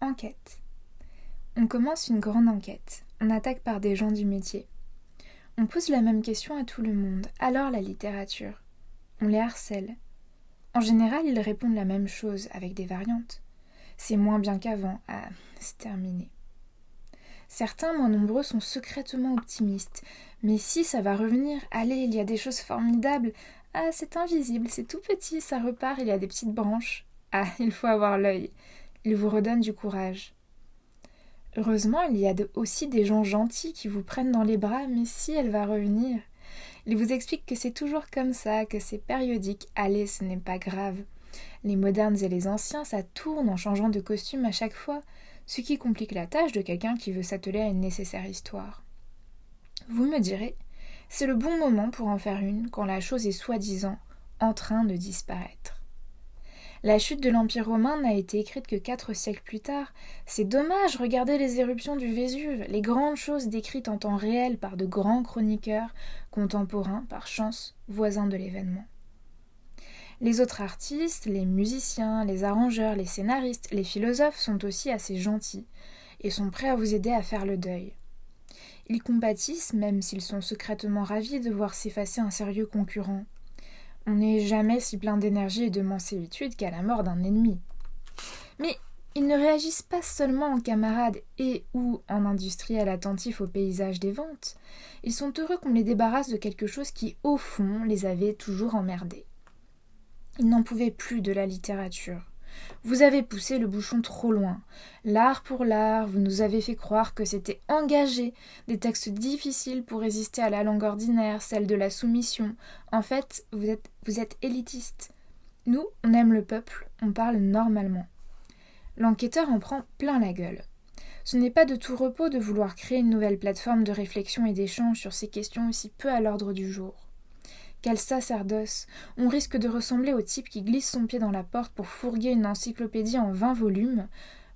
Enquête. On commence une grande enquête. On attaque par des gens du métier. On pose la même question à tout le monde. Alors la littérature. On les harcèle. En général, ils répondent la même chose avec des variantes. C'est moins bien qu'avant. Ah, c'est terminé. Certains, moins nombreux, sont secrètement optimistes. Mais si ça va revenir, allez, il y a des choses formidables. Ah, c'est invisible, c'est tout petit, ça repart, il y a des petites branches. Ah, il faut avoir l'œil. Il vous redonne du courage. Heureusement, il y a aussi des gens gentils qui vous prennent dans les bras, mais si elle va revenir, ils vous expliquent que c'est toujours comme ça, que c'est périodique. Allez, ce n'est pas grave. Les modernes et les anciens, ça tourne en changeant de costume à chaque fois, ce qui complique la tâche de quelqu'un qui veut s'atteler à une nécessaire histoire. Vous me direz, c'est le bon moment pour en faire une quand la chose est soi-disant en train de disparaître. La chute de l'Empire romain n'a été écrite que 4 siècles plus tard. C'est dommage, regardez les éruptions du Vésuve, les grandes choses décrites en temps réel par de grands chroniqueurs, contemporains, par chance, voisins de l'événement. Les autres artistes, les musiciens, les arrangeurs, les scénaristes, les philosophes sont aussi assez gentils et sont prêts à vous aider à faire le deuil. Ils compatissent, même s'ils sont secrètement ravis de voir s'effacer un sérieux concurrent. On n'est jamais si plein d'énergie et de mansuétude qu'à la mort d'un ennemi. Mais ils ne réagissent pas seulement en camarades et ou en industriels attentifs au paysage des ventes. Ils sont heureux qu'on les débarrasse de quelque chose qui, au fond, les avait toujours emmerdés. Ils n'en pouvaient plus de la littérature. Vous avez poussé le bouchon trop loin. L'art pour l'art, vous nous avez fait croire que c'était engagé, des textes difficiles pour résister à la langue ordinaire, celle de la soumission. En fait, vous êtes élitiste. Nous, on aime le peuple, on parle normalement. L'enquêteur en prend plein la gueule. Ce n'est pas de tout repos de vouloir créer une nouvelle plateforme de réflexion et d'échange sur ces questions aussi peu à l'ordre du jour. Quel sacerdoce! On risque de ressembler au type qui glisse son pied dans la porte pour fourguer une encyclopédie en 20 volumes,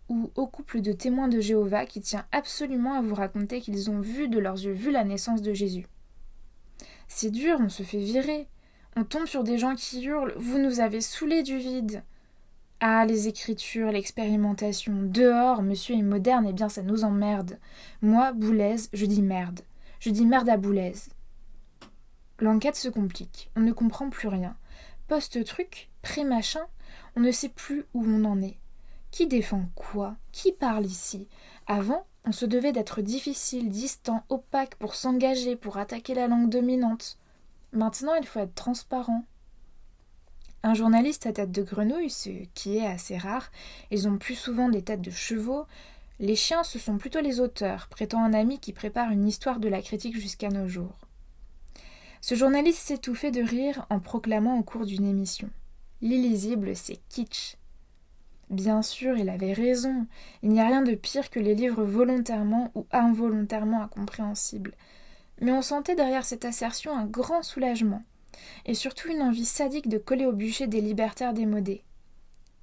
ou au couple de témoins de Jéhovah qui tient absolument à vous raconter qu'ils ont de leurs yeux vu la naissance de Jésus. C'est dur, on se fait virer. On tombe sur des gens qui hurlent « Vous nous avez saoulés du vide !» Ah, les écritures, l'expérimentation, dehors, monsieur est moderne, eh bien ça nous emmerde. Moi, Boulez, je dis merde. Je dis merde à Boulez. L'enquête se complique, on ne comprend plus rien. Post-truc, pré-machin, on ne sait plus où on en est. Qui défend quoi? Qui parle ici? Avant, on se devait d'être difficile, distant, opaque pour s'engager, pour attaquer la langue dominante. Maintenant, il faut être transparent. Un journaliste à tête de grenouille, ce qui est assez rare, ils ont plus souvent des têtes de chevaux. Les chiens, ce sont plutôt les auteurs, prêtant un ami qui prépare une histoire de la critique jusqu'à nos jours. Ce journaliste s'étouffait de rire en proclamant au cours d'une émission. L'illisible, c'est kitsch. Bien sûr, il avait raison. Il n'y a rien de pire que les livres volontairement ou involontairement incompréhensibles. Mais on sentait derrière cette assertion un grand soulagement, et surtout une envie sadique de coller au bûcher des libertaires démodés.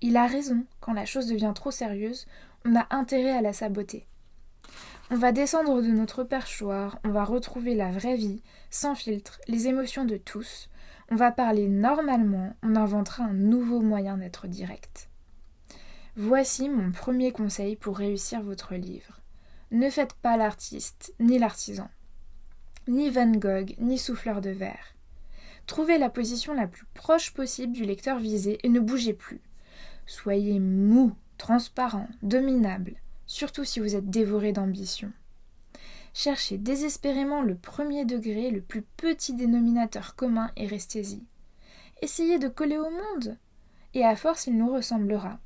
Il a raison, quand la chose devient trop sérieuse, on a intérêt à la saboter. On va descendre de notre perchoir, on va retrouver la vraie vie, sans filtre, les émotions de tous. On va parler normalement, on inventera un nouveau moyen d'être direct. Voici mon premier conseil pour réussir votre livre. Ne faites pas l'artiste, ni l'artisan. Ni Van Gogh, ni souffleur de verre. Trouvez la position la plus proche possible du lecteur visé et ne bougez plus. Soyez mou, transparent, dominable. Surtout si vous êtes dévoré d'ambition. Cherchez désespérément le premier degré, le plus petit dénominateur commun et restez-y. Essayez de coller au monde, et à force il nous ressemblera.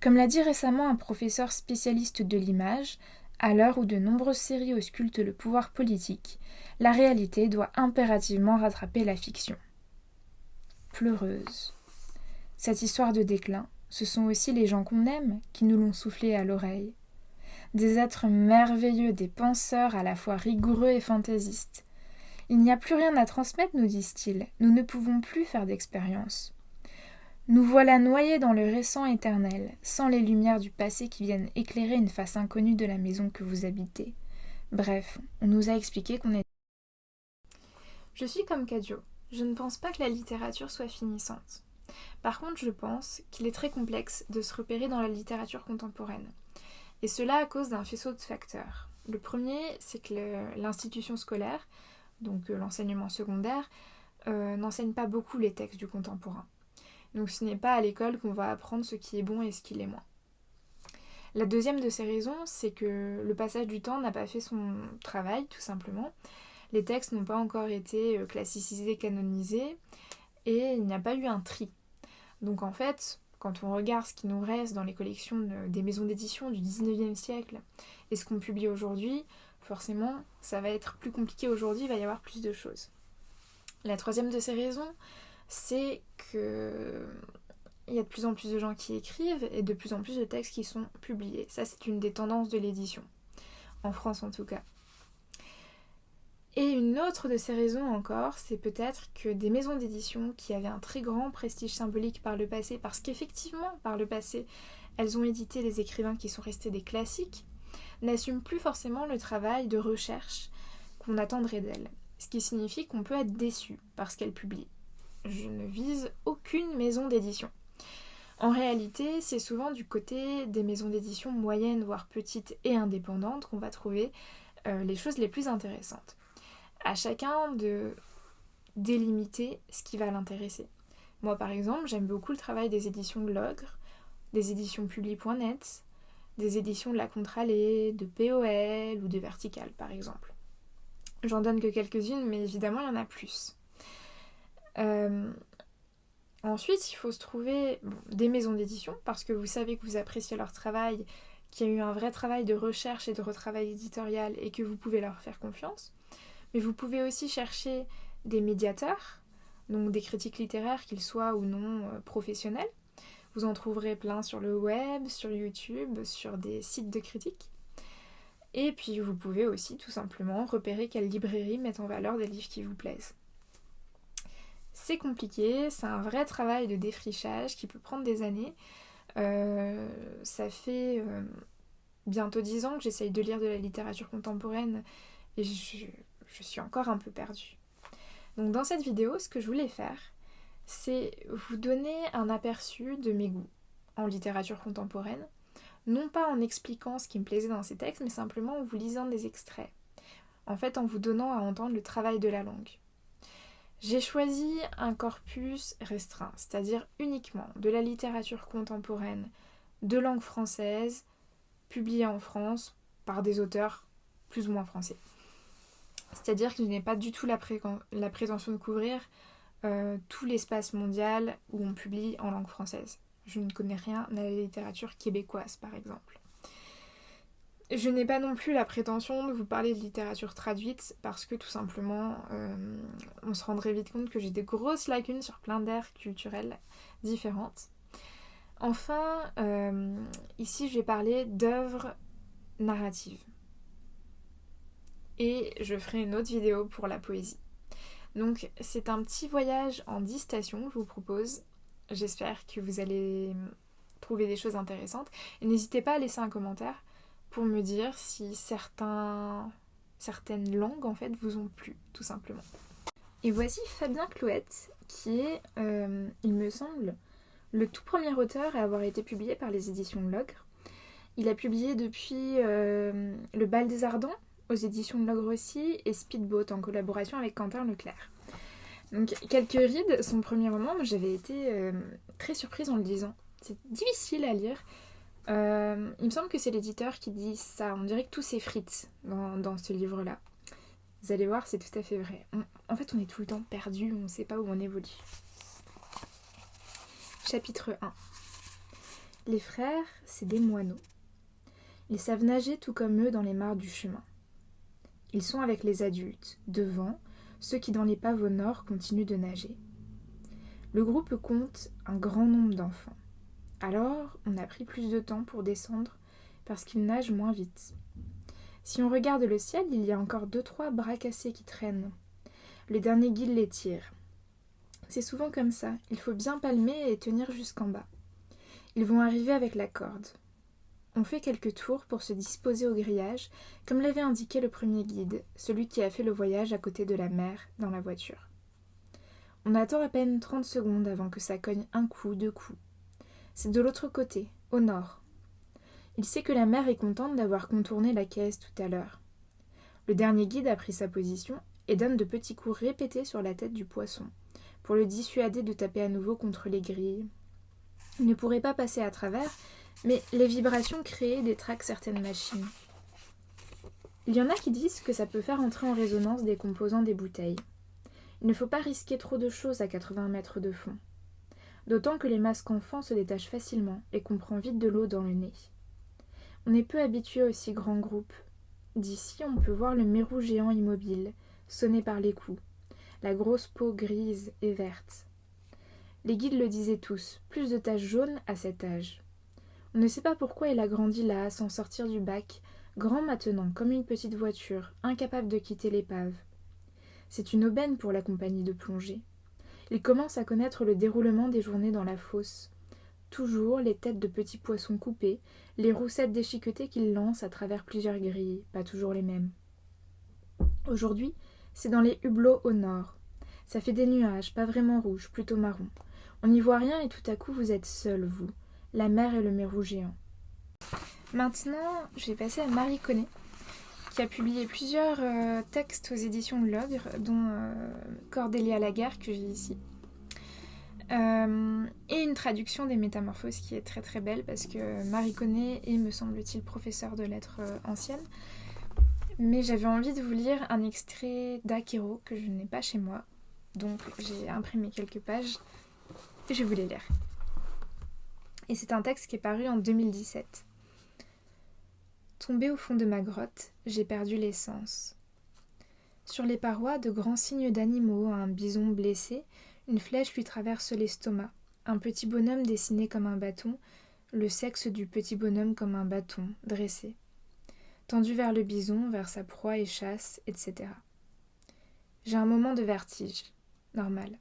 Comme l'a dit récemment un professeur spécialiste de l'image, à l'heure où de nombreuses séries auscultent le pouvoir politique, la réalité doit impérativement rattraper la fiction. Pleureuse. Cette histoire de déclin, ce sont aussi les gens qu'on aime qui nous l'ont soufflé à l'oreille. Des êtres merveilleux, des penseurs à la fois rigoureux et fantaisistes. Il n'y a plus rien à transmettre, nous disent-ils. Nous ne pouvons plus faire d'expérience. Nous voilà noyés dans le récent éternel, sans les lumières du passé qui viennent éclairer une face inconnue de la maison que vous habitez. Bref, on nous a expliqué qu'on est... Je suis comme Cadio. Je ne pense pas que la littérature soit finissante. Par contre, je pense qu'il est très complexe de se repérer dans la littérature contemporaine. Et cela à cause d'un faisceau de facteurs. Le premier, c'est que l'institution scolaire, donc l'enseignement secondaire, n'enseigne pas beaucoup les textes du contemporain. Donc ce n'est pas à l'école qu'on va apprendre ce qui est bon et ce qui l'est moins. La deuxième de ces raisons, c'est que le passage du temps n'a pas fait son travail, tout simplement. Les textes n'ont pas encore été classicisés, canonisés, et il n'y a pas eu un tri. Donc en fait, quand on regarde ce qui nous reste dans les collections des maisons d'édition du 19e siècle et ce qu'on publie aujourd'hui, forcément, ça va être plus compliqué aujourd'hui, il va y avoir plus de choses. La troisième de ces raisons, c'est que il y a de plus en plus de gens qui écrivent et de plus en plus de textes qui sont publiés. Ça, c'est une des tendances de l'édition, en France en tout cas. Et une autre de ces raisons encore, c'est peut-être que des maisons d'édition qui avaient un très grand prestige symbolique par le passé, parce qu'effectivement, par le passé, elles ont édité des écrivains qui sont restés des classiques, n'assument plus forcément le travail de recherche qu'on attendrait d'elles. Ce qui signifie qu'on peut être déçu parce qu'elles publient. Je ne vise aucune maison d'édition. En réalité, c'est souvent du côté des maisons d'édition moyennes, voire petites et indépendantes qu'on va trouver les choses les plus intéressantes. À chacun de délimiter ce qui va l'intéresser. Moi par exemple, j'aime beaucoup le travail des éditions de l'Ogre, des éditions Publi.net, des éditions de la Contralée, de POL ou de Vertical par exemple. J'en donne que quelques-unes, mais évidemment il y en a plus. Ensuite, il faut se trouver des maisons d'édition, parce que vous savez que vous appréciez leur travail, qu'il y a eu un vrai travail de recherche et de retravail éditorial et que vous pouvez leur faire confiance. Mais vous pouvez aussi chercher des médiateurs, donc des critiques littéraires, qu'ils soient ou non professionnels. Vous en trouverez plein sur le web, sur YouTube, sur des sites de critiques. Et puis vous pouvez aussi tout simplement repérer quelles librairies mettent en valeur des livres qui vous plaisent. C'est compliqué, c'est un vrai travail de défrichage qui peut prendre des années. Ça fait bientôt 10 ans que j'essaye de lire de la littérature contemporaine et je suis encore un peu perdue. Donc dans cette vidéo, ce que je voulais faire, c'est vous donner un aperçu de mes goûts en littérature contemporaine, non pas en expliquant ce qui me plaisait dans ces textes, mais simplement en vous lisant des extraits. En fait, en vous donnant à entendre le travail de la langue. J'ai choisi un corpus restreint, c'est-à-dire uniquement de la littérature contemporaine de langue française, publiée en France par des auteurs plus ou moins français. C'est-à-dire que je n'ai pas du tout la prétention de couvrir tout l'espace mondial où on publie en langue française. Je ne connais rien à la littérature québécoise, par exemple. Je n'ai pas non plus la prétention de vous parler de littérature traduite parce que tout simplement, on se rendrait vite compte que j'ai des grosses lacunes sur plein d'aires culturelles différentes. Enfin, ici je vais parler d'œuvres narratives. Et je ferai une autre vidéo pour la poésie. Donc c'est un petit voyage en 10 stations que je vous propose. J'espère que vous allez trouver des choses intéressantes. Et n'hésitez pas à laisser un commentaire pour me dire si certaines langues en fait vous ont plu, tout simplement. Et voici Fabien Clouette, qui est, il me semble, le tout premier auteur à avoir été publié par les éditions de l'Ogre. Il a publié depuis Le Bal des Ardents, aux éditions de l'Ogre aussi, et Speedboat en collaboration avec Quentin Leclerc. Donc quelques rides, son premier roman, j'avais été très surprise en le lisant. C'est difficile à lire. Il me semble que c'est l'éditeur qui dit ça, on dirait que tout s'effrite dans ce livre-là. Vous allez voir, c'est tout à fait vrai. En fait, on est tout le temps perdu, on ne sait pas où on évolue. Chapitre 1. Les frères, c'est des moineaux. Ils savent nager tout comme eux dans les mares du chemin. Ils sont avec les adultes, devant, ceux qui dans l'épave au nord continuent de nager. Le groupe compte un grand nombre d'enfants. Alors, on a pris plus de temps pour descendre parce qu'ils nagent moins vite. Si on regarde le ciel, il y a encore 2-3 bras cassés qui traînent. Le dernier guide les tire. C'est souvent comme ça, il faut bien palmer et tenir jusqu'en bas. Ils vont arriver avec la corde. On fait quelques tours pour se disposer au grillage, comme l'avait indiqué le premier guide, celui qui a fait le voyage à côté de la mer dans la voiture. On attend à peine 30 secondes avant que ça cogne un coup, 2 coups. C'est de l'autre côté, au nord. Il sait que la mère est contente d'avoir contourné la caisse tout à l'heure. Le dernier guide a pris sa position et donne de petits coups répétés sur la tête du poisson, pour le dissuader de taper à nouveau contre les grilles. Il ne pourrait pas passer à travers, mais les vibrations créées détraquent certaines machines. Il y en a qui disent que ça peut faire entrer en résonance des composants des bouteilles. Il ne faut pas risquer trop de choses à 80 mètres de fond. D'autant que les masques enfants se détachent facilement et qu'on prend vite de l'eau dans le nez. On est peu habitué aux si grands groupes. D'ici, on peut voir le mérou géant immobile, sonné par les coups, la grosse peau grise et verte. Les guides le disaient tous, plus de taches jaunes à cet âge. On ne sait pas pourquoi il a grandi là, sans sortir du bac, grand maintenant, comme une petite voiture, incapable de quitter l'épave. C'est une aubaine pour la compagnie de plongée. Il commence à connaître le déroulement des journées dans la fosse. Toujours les têtes de petits poissons coupés, les roussettes déchiquetées qu'il lance à travers plusieurs grilles, pas toujours les mêmes. Aujourd'hui, c'est dans les hublots au nord. Ça fait des nuages, pas vraiment rouges, plutôt marron. On n'y voit rien et tout à coup vous êtes seul, vous, la mer et le mérou géant. Maintenant, je vais passer à Marie Connet, qui a publié plusieurs textes aux éditions de l'Ogre, dont Cordélia Laguerre, que j'ai ici. Et une traduction des Métamorphoses qui est très très belle, parce que Marie Connet est, me semble-t-il, professeure de lettres anciennes. Mais j'avais envie de vous lire un extrait d'Akero que je n'ai pas chez moi. Donc j'ai imprimé quelques pages et je vais vous les lire. Et c'est un texte qui est paru en 2017. Tombé au fond de ma grotte, j'ai perdu l'essence. Sur les parois, de grands signes d'animaux, un bison blessé, une flèche lui traverse l'estomac, un petit bonhomme dessiné comme un bâton, le sexe du petit bonhomme comme un bâton, dressé. Tendu vers le bison, vers sa proie et chasse, etc. J'ai un moment de vertige. Normal.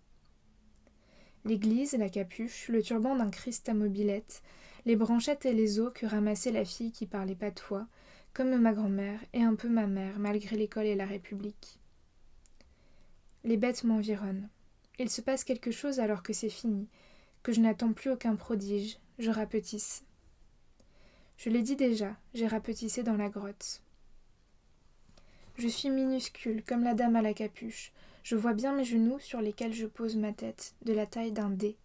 L'église, la capuche, le turban d'un Christ à mobilette, les branchettes et les os que ramassait la fille qui parlait patois, comme ma grand-mère et un peu ma mère, malgré l'école et la République. Les bêtes m'environnent. Il se passe quelque chose alors que c'est fini, que je n'attends plus aucun prodige, je rapetisse. Je l'ai dit déjà, j'ai rapetissé dans la grotte. Je suis minuscule, comme la dame à la capuche. Je vois bien mes genoux sur lesquels je pose ma tête, de la taille d'un dé.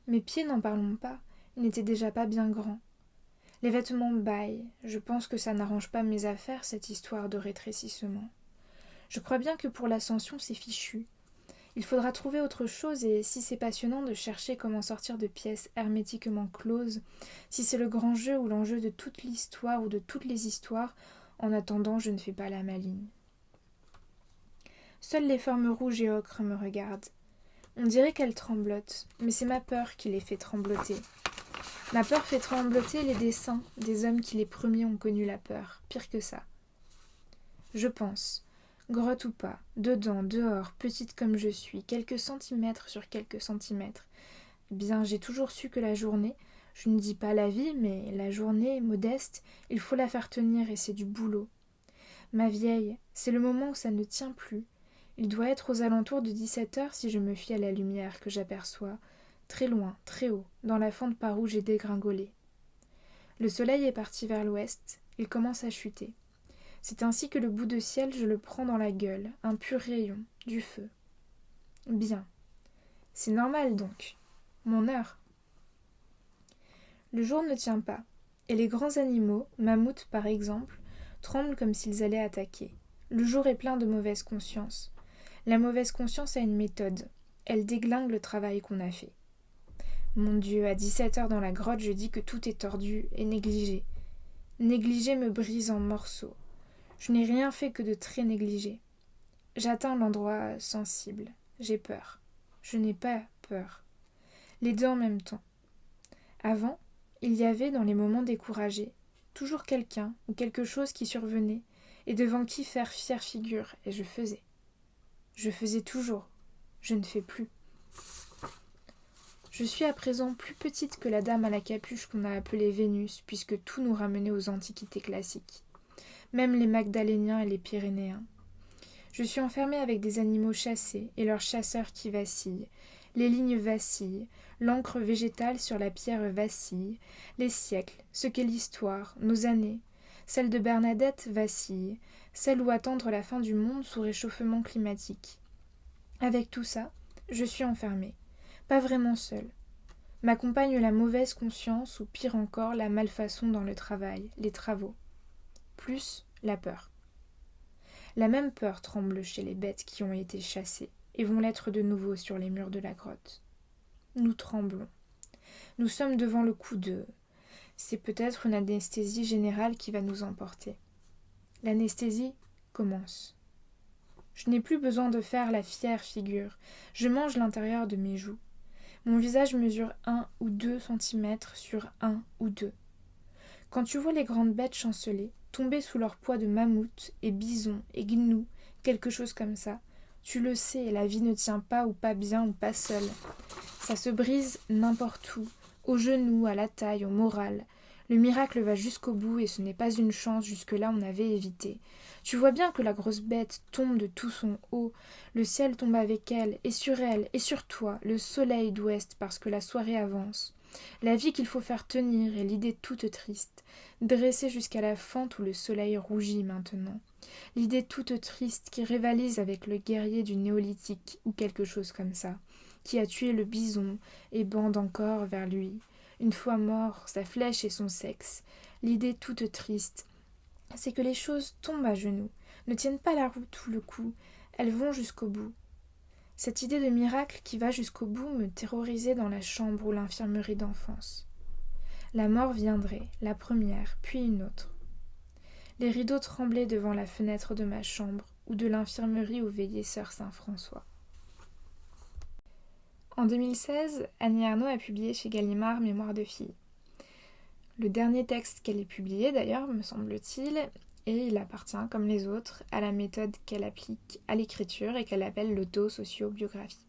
Mes pieds, n'en parlons pas, ils n'étaient déjà pas bien grands. Les vêtements bâillent, je pense que ça n'arrange pas mes affaires, cette histoire de rétrécissement. Je crois bien que pour l'ascension, c'est fichu. Il faudra trouver autre chose, et si c'est passionnant de chercher comment sortir de pièces hermétiquement closes, si c'est le grand jeu ou l'enjeu de toute l'histoire ou de toutes les histoires, en attendant, je ne fais pas la maligne. Seules les formes rouges et ocres me regardent. On dirait qu'elles tremblotent, mais c'est ma peur qui les fait trembloter. Ma peur fait trembloter les dessins des hommes qui les premiers ont connu la peur, pire que ça. Je pense, grotte ou pas, dedans, dehors, petite comme je suis, quelques centimètres sur quelques centimètres, eh bien j'ai toujours su que la journée, je ne dis pas la vie, mais la journée, modeste, il faut la faire tenir et c'est du boulot. Ma vieille, c'est le moment où ça ne tient plus. Il doit être aux alentours de 17 heures si je me fie à la lumière que j'aperçois, très loin, très haut, dans la fente par où j'ai dégringolé. Le soleil est parti vers l'ouest, il commence à chuter. C'est ainsi que le bout de ciel, je le prends dans la gueule, un pur rayon, du feu. Bien. C'est normal donc. Mon heure. Le jour ne tient pas, et les grands animaux, mammouths par exemple, tremblent comme s'ils allaient attaquer. Le jour est plein de mauvaise conscience. La mauvaise conscience a une méthode. Elle déglingue le travail qu'on a fait. Mon Dieu, à 17 heures dans la grotte, je dis que tout est tordu et négligé. Négligé me brise en morceaux. Je n'ai rien fait que de très négligé. J'atteins l'endroit sensible. J'ai peur. Je n'ai pas peur. Les deux en même temps. Avant, il y avait, dans les moments découragés, toujours quelqu'un ou quelque chose qui survenait, et devant qui faire fière figure, et je faisais. Je faisais toujours. Je ne fais plus. Je suis à présent plus petite que la dame à la capuche qu'on a appelée Vénus, puisque tout nous ramenait aux antiquités classiques. Même les Magdaléniens et les Pyrénéens. Je suis enfermée avec des animaux chassés et leurs chasseurs qui vacillent, Les lignes vacillent, l'encre végétale sur la pierre vacille, les siècles, ce qu'est l'histoire, nos années. Celle de Bernadette vacille, celle où attendre la fin du monde sous réchauffement climatique. Avec tout ça, je suis enfermée, pas vraiment seule. M'accompagne la mauvaise conscience ou pire encore la malfaçon dans le travail, les travaux. Plus la peur. La même peur tremble chez les bêtes qui ont été chassées et vont l'être de nouveau sur les murs de la grotte. Nous tremblons. Nous sommes devant le coup de... C'est peut-être une anesthésie générale qui va nous emporter. L'anesthésie commence. Je n'ai plus besoin de faire la fière figure. Je mange l'intérieur de mes joues. Mon visage mesure 1 ou 2 centimètres sur 1 ou 2. Quand tu vois les grandes bêtes chanceler, tomber sous leur poids de mammouth et bison et gnou, quelque chose comme ça, tu le sais, la vie ne tient pas ou pas bien ou pas seule. Ça se brise n'importe où, aux genoux, à la taille, au moral. Le miracle va jusqu'au bout et ce n'est pas une chance, jusque-là on avait évité. Tu vois bien que la grosse bête tombe de tout son haut, le ciel tombe avec elle, et sur toi, le soleil d'ouest parce que la soirée avance. La vie qu'il faut faire tenir et l'idée toute triste, dressée jusqu'à la fente où le soleil rougit maintenant. L'idée toute triste qui rivalise avec le guerrier du néolithique ou quelque chose comme ça, qui a tué le bison et bande encore vers lui. Une fois mort, sa flèche et son sexe. L'idée toute triste, c'est que les choses tombent à genoux, ne tiennent pas la route ou le coup, elles vont jusqu'au bout. Cette idée de miracle qui va jusqu'au bout me terrorisait dans la chambre ou l'infirmerie d'enfance. La mort viendrait, la première, puis une autre. Les rideaux tremblaient devant la fenêtre de ma chambre ou de l'infirmerie où veillait sœur Saint-François. En 2016, Annie Ernaux a publié chez Gallimard Mémoire de fille. Le dernier texte qu'elle ait publié, d'ailleurs, me semble-t-il, et il appartient, comme les autres, à la méthode qu'elle applique à l'écriture et qu'elle appelle l'auto-sociobiographie.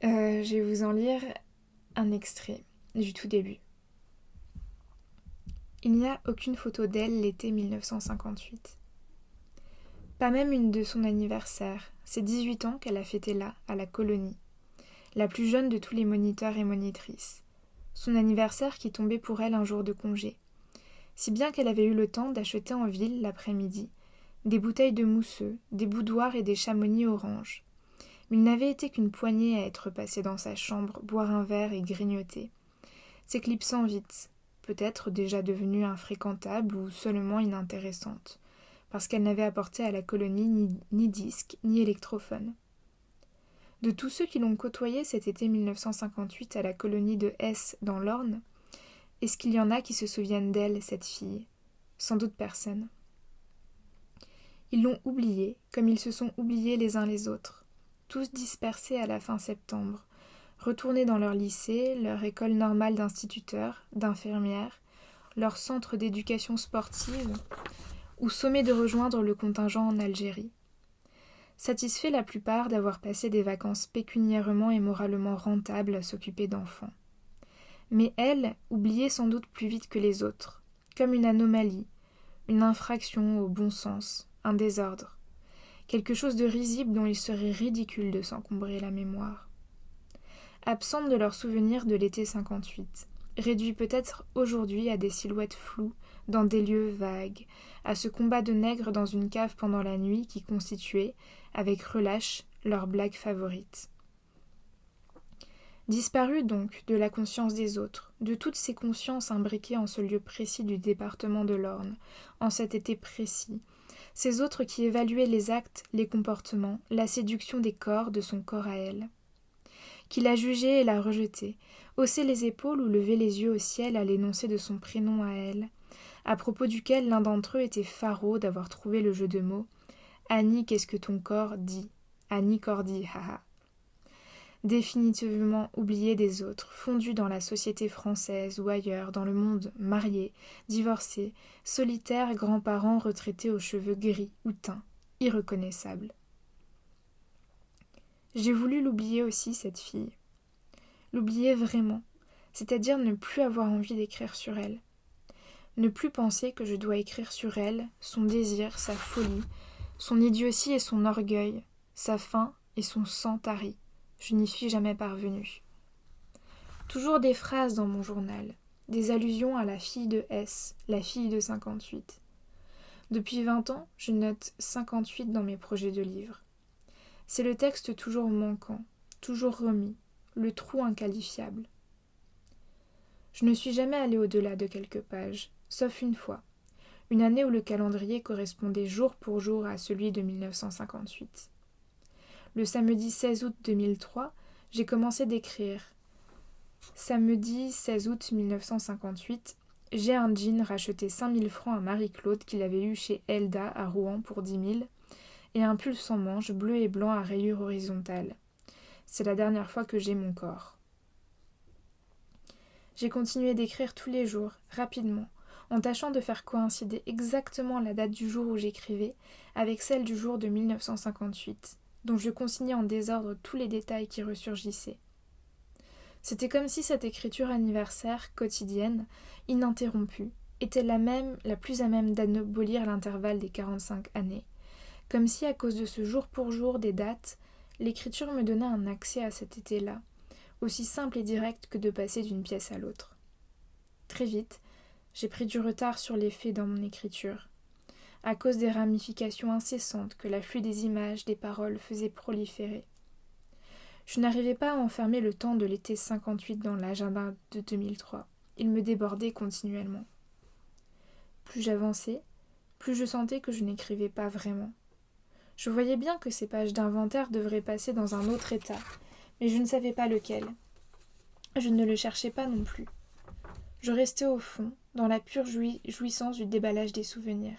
Je vais vous en lire un extrait du tout début. Il n'y a aucune photo d'elle l'été 1958. Pas même une de son anniversaire, c'est 18 ans qu'elle a fêté là, à la colonie. La plus jeune de tous les moniteurs et monitrices. Son anniversaire qui tombait pour elle un jour de congé. Si bien qu'elle avait eu le temps d'acheter en ville, l'après-midi, des bouteilles de mousseux, des boudoirs et des chamonix oranges. Mais il n'avait été qu'une poignée à être passée dans sa chambre, boire un verre et grignoter. S'éclipsant vite, peut-être déjà devenue infréquentable ou seulement inintéressante, parce qu'elle n'avait apporté à la colonie ni disque, ni électrophone. De tous ceux qui l'ont côtoyée cet été 1958 à la colonie de Hesse dans l'Orne, est-ce qu'il y en a qui se souviennent d'elle, cette fille ? Sans doute personne. Ils l'ont oubliée, comme ils se sont oubliés les uns les autres, tous dispersés à la fin septembre, retournés dans leur lycée, leur école normale d'instituteurs, d'infirmières, leur centre d'éducation sportive, ou sommés de rejoindre le contingent en Algérie. Satisfaits la plupart d'avoir passé des vacances pécuniairement et moralement rentables à s'occuper d'enfants. Mais elle, oubliée sans doute plus vite que les autres, comme une anomalie, une infraction au bon sens, un désordre, quelque chose de risible dont il serait ridicule de s'encombrer la mémoire. Absente de leurs souvenirs de l'été 58, réduit peut-être aujourd'hui à des silhouettes floues dans des lieux vagues, à ce combat de nègres dans une cave pendant la nuit qui constituait, avec relâche, leur blague favorite. Disparue donc de la conscience des autres, de toutes ces consciences imbriquées en ce lieu précis du département de l'Orne, en cet été précis, ces autres qui évaluaient les actes, les comportements, la séduction des corps de son corps à elle, qui la jugeait et la rejetait, haussait les épaules ou levait les yeux au ciel à l'énoncé de son prénom à elle, à propos duquel l'un d'entre eux était faraud d'avoir trouvé le jeu de mots « Annie, qu'est-ce que ton corps dit ?»« Annie Cordy, haha !» Définitivement oubliée des autres, fondue dans la société française ou ailleurs, dans le monde, mariée, divorcée, solitaire, grands-parents retraités aux cheveux gris ou teints, irreconnaissable. J'ai voulu l'oublier aussi, cette fille. L'oublier vraiment, c'est-à-dire ne plus avoir envie d'écrire sur elle. Ne plus penser que je dois écrire sur elle, son désir, sa folie, son idiotie et son orgueil, sa faim et son sang tarit. Je n'y suis jamais parvenue. Toujours des phrases dans mon journal, des allusions à la fille de S, la fille de 58. Depuis 20 ans, je note 58 dans mes projets de livres. C'est le texte toujours manquant, toujours remis, le trou inqualifiable. Je ne suis jamais allée au-delà de quelques pages, sauf une fois, une année où le calendrier correspondait jour pour jour à celui de 1958. Le samedi 16 août 2003, j'ai commencé d'écrire. Samedi 16 août 1958, j'ai un jean racheté 5 000 francs à Marie-Claude qu'il avait eu chez Elda à Rouen pour 10 000 et un pull sans manches bleu et blanc à rayures horizontales. C'est la dernière fois que j'ai mon corps. J'ai continué d'écrire tous les jours, rapidement, en tâchant de faire coïncider exactement la date du jour où j'écrivais avec celle du jour de 1958, dont je consignais en désordre tous les détails qui ressurgissaient. C'était comme si cette écriture anniversaire, quotidienne, ininterrompue, était la plus à même d'abolir l'intervalle des 45 années, comme si, à cause de ce jour pour jour des dates, l'écriture me donnait un accès à cet été-là, aussi simple et direct que de passer d'une pièce à l'autre. Très vite, j'ai pris du retard sur les faits dans mon écriture, à cause des ramifications incessantes que l'afflux des images, des paroles faisait proliférer. Je n'arrivais pas à enfermer le temps de l'été 58 dans l'agenda de 2003. Il me débordait continuellement. Plus j'avançais, plus je sentais que je n'écrivais pas vraiment. Je voyais bien que ces pages d'inventaire devraient passer dans un autre état, mais je ne savais pas lequel. Je ne le cherchais pas non plus. Je restais au fond, dans la pure jouissance du déballage des souvenirs.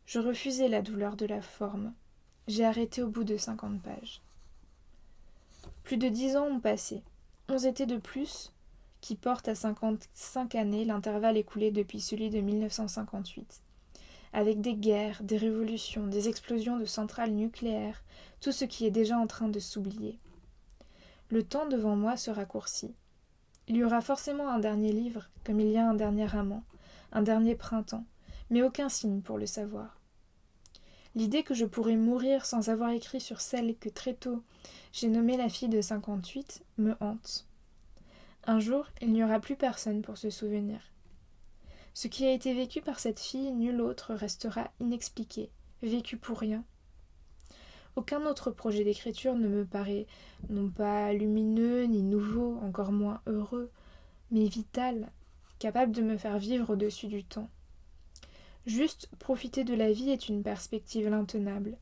Je refusais la douleur de la forme. J'ai arrêté au bout de 50 pages. Plus de 10 ans ont passé. 11 étés de plus, qui portent à 55 années l'intervalle écoulé depuis celui de 1958. Avec des guerres, des révolutions, des explosions de centrales nucléaires, tout ce qui est déjà en train de s'oublier. Le temps devant moi se raccourcit. Il y aura forcément un dernier livre, comme il y a un dernier amant, un dernier printemps, mais aucun signe pour le savoir. L'idée que je pourrais mourir sans avoir écrit sur celle que très tôt j'ai nommée la fille de 58 me hante. Un jour, il n'y aura plus personne pour se souvenir. Ce qui a été vécu par cette fille, nul autre restera inexpliqué, vécu pour rien. Aucun autre projet d'écriture ne me paraît non pas lumineux ni nouveau, encore moins heureux, mais vital, capable de me faire vivre au-dessus du temps. Juste profiter de la vie est une perspective intenable,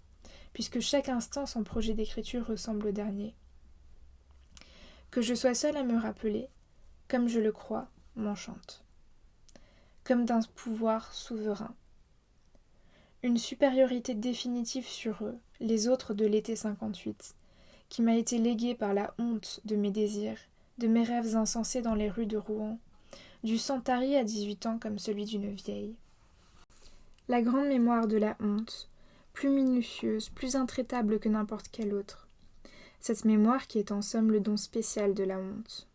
puisque chaque instant sans projet d'écriture ressemble au dernier. Que je sois seule à me rappeler, comme je le crois, m'enchante. Comme d'un pouvoir souverain. Une supériorité définitive sur eux, les autres de l'été 58, qui m'a été léguée par la honte de mes désirs, de mes rêves insensés dans les rues de Rouen, du sang tari à 18 ans comme celui d'une vieille. La grande mémoire de la honte, plus minutieuse, plus intraitable que n'importe quelle autre. Cette mémoire qui est en somme le don spécial de la honte.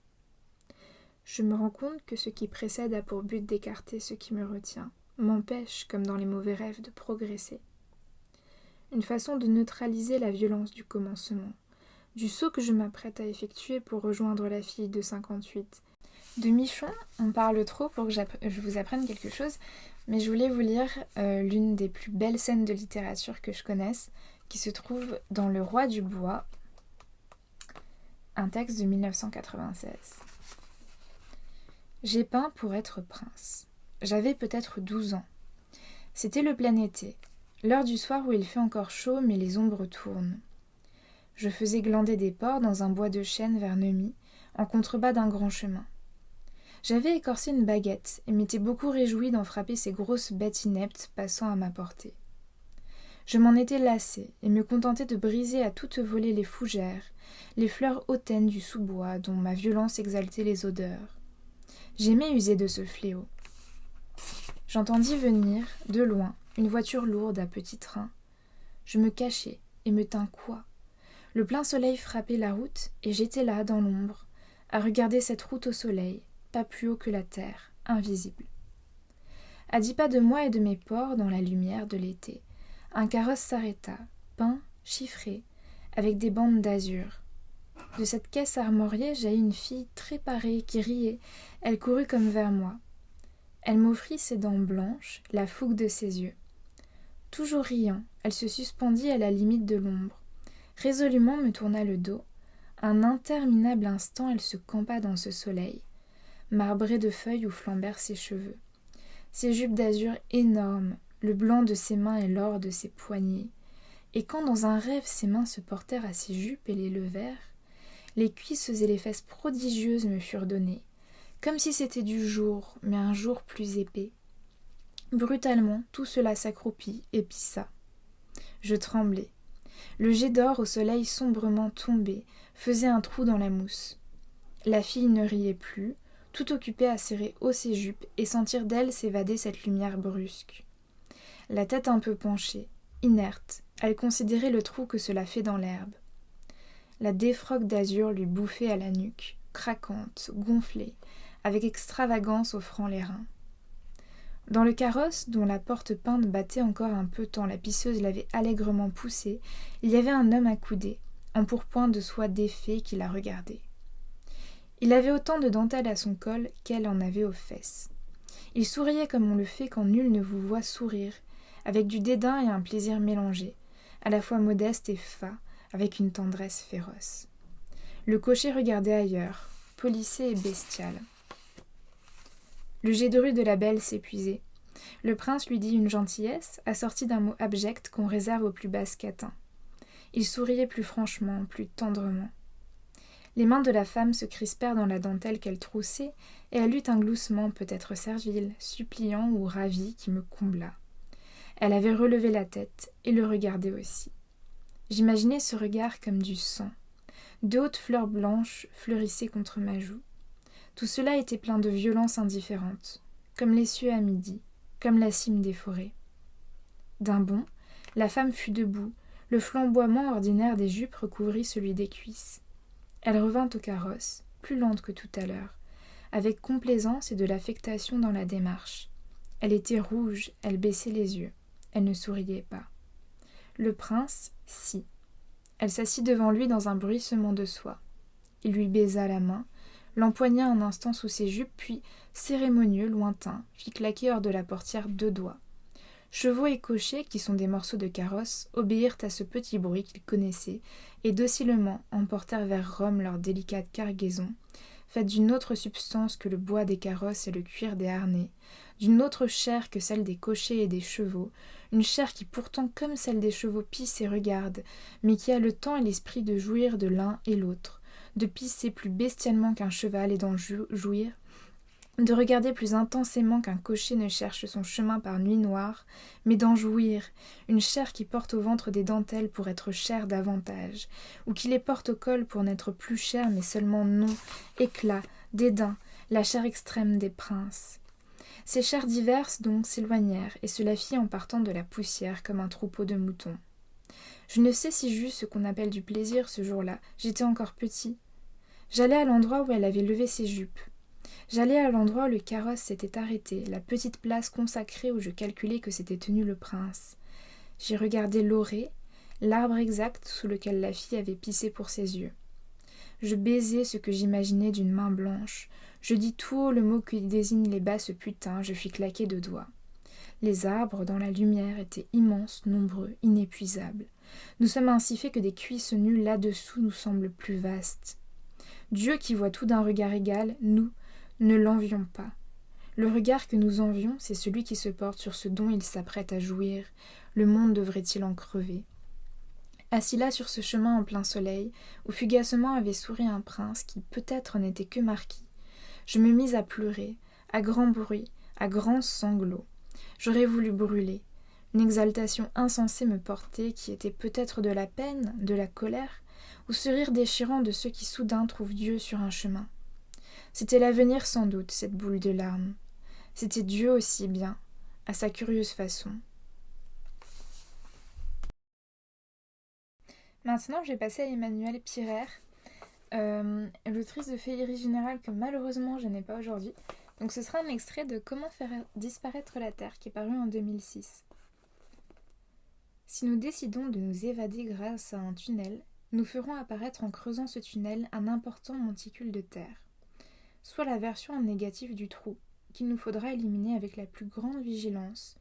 Je me rends compte que ce qui précède a pour but d'écarter ce qui me retient, m'empêche, comme dans les mauvais rêves, de progresser. Une façon de neutraliser la violence du commencement, du saut que je m'apprête à effectuer pour rejoindre la fille de 58. De Michon, on parle trop pour que je vous apprenne quelque chose, mais je voulais vous lire l'une des plus belles scènes de littérature que je connaisse, qui se trouve dans Le Roi du Bois, un texte de 1996. J'ai peint pour être prince. J'avais peut-être 12 ans. C'était le plein été, l'heure du soir où il fait encore chaud mais les ombres tournent. Je faisais glander des porcs dans un bois de chêne vers Neuilly, en contrebas d'un grand chemin. J'avais écorcé une baguette et m'étais beaucoup réjouie d'en frapper ces grosses bêtes ineptes passant à ma portée. Je m'en étais lassée et me contentais de briser à toute volée les fougères, les fleurs hautaines du sous-bois dont ma violence exaltait les odeurs. J'aimais user de ce fléau. J'entendis venir, de loin, une voiture lourde à petit train. Je me cachai et me tins coi. Le plein soleil frappait la route et j'étais là, dans l'ombre, à regarder cette route au soleil, pas plus haut que la terre, invisible. À 10 pas de moi et de mes porcs, dans la lumière de l'été, un carrosse s'arrêta, peint, chiffré, avec des bandes d'azur. De cette caisse armoriée jaillit une fille très parée qui riait. Elle courut comme vers moi. Elle m'offrit ses dents blanches, la fougue de ses yeux. Toujours riant, elle se suspendit à la limite de l'ombre. Résolument me tourna le dos. Un interminable instant, elle se campa dans ce soleil, marbré de feuilles où flambèrent ses cheveux. Ses jupes d'azur énormes, le blanc de ses mains et l'or de ses poignets. Et quand dans un rêve ses mains se portèrent à ses jupes et les levèrent, les cuisses et les fesses prodigieuses me furent données, comme si c'était du jour, mais un jour plus épais. Brutalement, tout cela s'accroupit et pissa. Je tremblai. Le jet d'or au soleil sombrement tombé faisait un trou dans la mousse. La fille ne riait plus, tout occupée à serrer haut ses jupes et sentir d'elle s'évader cette lumière brusque. La tête un peu penchée, inerte, elle considérait le trou que cela fait dans l'herbe. La défroque d'azur lui bouffait à la nuque, craquante, gonflée, avec extravagance offrant les reins. Dans le carrosse, dont la porte peinte battait encore un peu tant la pisseuse l'avait allègrement poussée, il y avait un homme accoudé, en pourpoint de soie défait, qui la regardait. Il avait autant de dentelle à son col qu'elle en avait aux fesses. Il souriait comme on le fait quand nul ne vous voit sourire, avec du dédain et un plaisir mélangés, à la fois modeste et fat, avec une tendresse féroce. Le cocher regardait ailleurs, policé et bestial. Le jet de rue de la belle s'épuisait. Le prince lui dit une gentillesse, assortie d'un mot abject qu'on réserve aux plus basses catins. Il souriait plus franchement, plus tendrement. Les mains de la femme se crispèrent dans la dentelle qu'elle troussait, et elle eut un gloussement peut-être servile, suppliant ou ravi qui me combla. Elle avait relevé la tête et le regardait aussi. J'imaginais ce regard comme du sang. De hautes fleurs blanches fleurissaient contre ma joue. Tout cela était plein de violence indifférente, comme les cieux à midi, comme la cime des forêts. D'un bond, la femme fut debout, le flamboiement ordinaire des jupes recouvrit celui des cuisses. Elle revint au carrosse, plus lente que tout à l'heure, avec complaisance et de l'affectation dans la démarche. Elle était rouge, elle baissait les yeux, elle ne souriait pas. Le prince, si. Elle s'assit devant lui dans un bruissement de soie. Il lui baisa la main, l'empoigna un instant sous ses jupes, puis, cérémonieux, lointain, fit claquer hors de la portière 2 doigts. Chevaux et cochers, qui sont des morceaux de carrosse, obéirent à ce petit bruit qu'ils connaissaient, et docilement emportèrent vers Rome leur délicate cargaison, faite d'une autre substance que le bois des carrosses et le cuir des harnais, d'une autre chair que celle des cochers et des chevaux, une chair qui pourtant comme celle des chevaux pisse et regarde, mais qui a le temps et l'esprit de jouir de l'un et l'autre, de pisser plus bestialement qu'un cheval et d'en jouir, de regarder plus intensément qu'un cocher ne cherche son chemin par nuit noire, mais d'en jouir, une chair qui porte au ventre des dentelles pour être chère davantage, ou qui les porte au col pour n'être plus chère mais seulement nom, éclat, dédain, la chair extrême des princes. Ces chairs diverses donc s'éloignèrent, et cela fit en partant de la poussière comme un troupeau de moutons. Je ne sais si j'eus ce qu'on appelle du plaisir ce jour-là, j'étais encore petit. J'allais à l'endroit où elle avait levé ses jupes. J'allais à l'endroit où le carrosse s'était arrêté, la petite place consacrée où je calculais que s'était tenu le prince. J'y regardais l'orée, l'arbre exact sous lequel la fille avait pissé pour ses yeux. Je baisai ce que j'imaginais d'une main blanche. Je dis tout haut le mot qui désigne les basses putains, je fis claquer 2 doigts. Les arbres, dans la lumière, étaient immenses, nombreux, inépuisables. Nous sommes ainsi faits que des cuisses nues là-dessous nous semblent plus vastes. Dieu qui voit tout d'un regard égal, nous, ne l'envions pas. Le regard que nous envions, c'est celui qui se porte sur ce dont il s'apprête à jouir. Le monde devrait-il en crever? Assis là sur ce chemin en plein soleil, où fugacement avait souri un prince qui peut-être n'était que marquis, je me mis à pleurer, à grand bruit, à grands sanglots. J'aurais voulu brûler. Une exaltation insensée me portait, qui était peut-être de la peine, de la colère, ou ce rire déchirant de ceux qui soudain trouvent Dieu sur un chemin. C'était l'avenir sans doute, cette boule de larmes. C'était Dieu aussi bien, à sa curieuse façon. Maintenant, je vais passer à Emmanuelle Pirer, l'autrice de Féerie générale que malheureusement je n'ai pas aujourd'hui. Donc ce sera un extrait de Comment faire disparaître la Terre qui est paru en 2006. Si nous décidons de nous évader grâce à un tunnel, nous ferons apparaître en creusant ce tunnel un important monticule de terre, soit la version en négatif du trou, qu'il nous faudra éliminer avec la plus grande vigilance,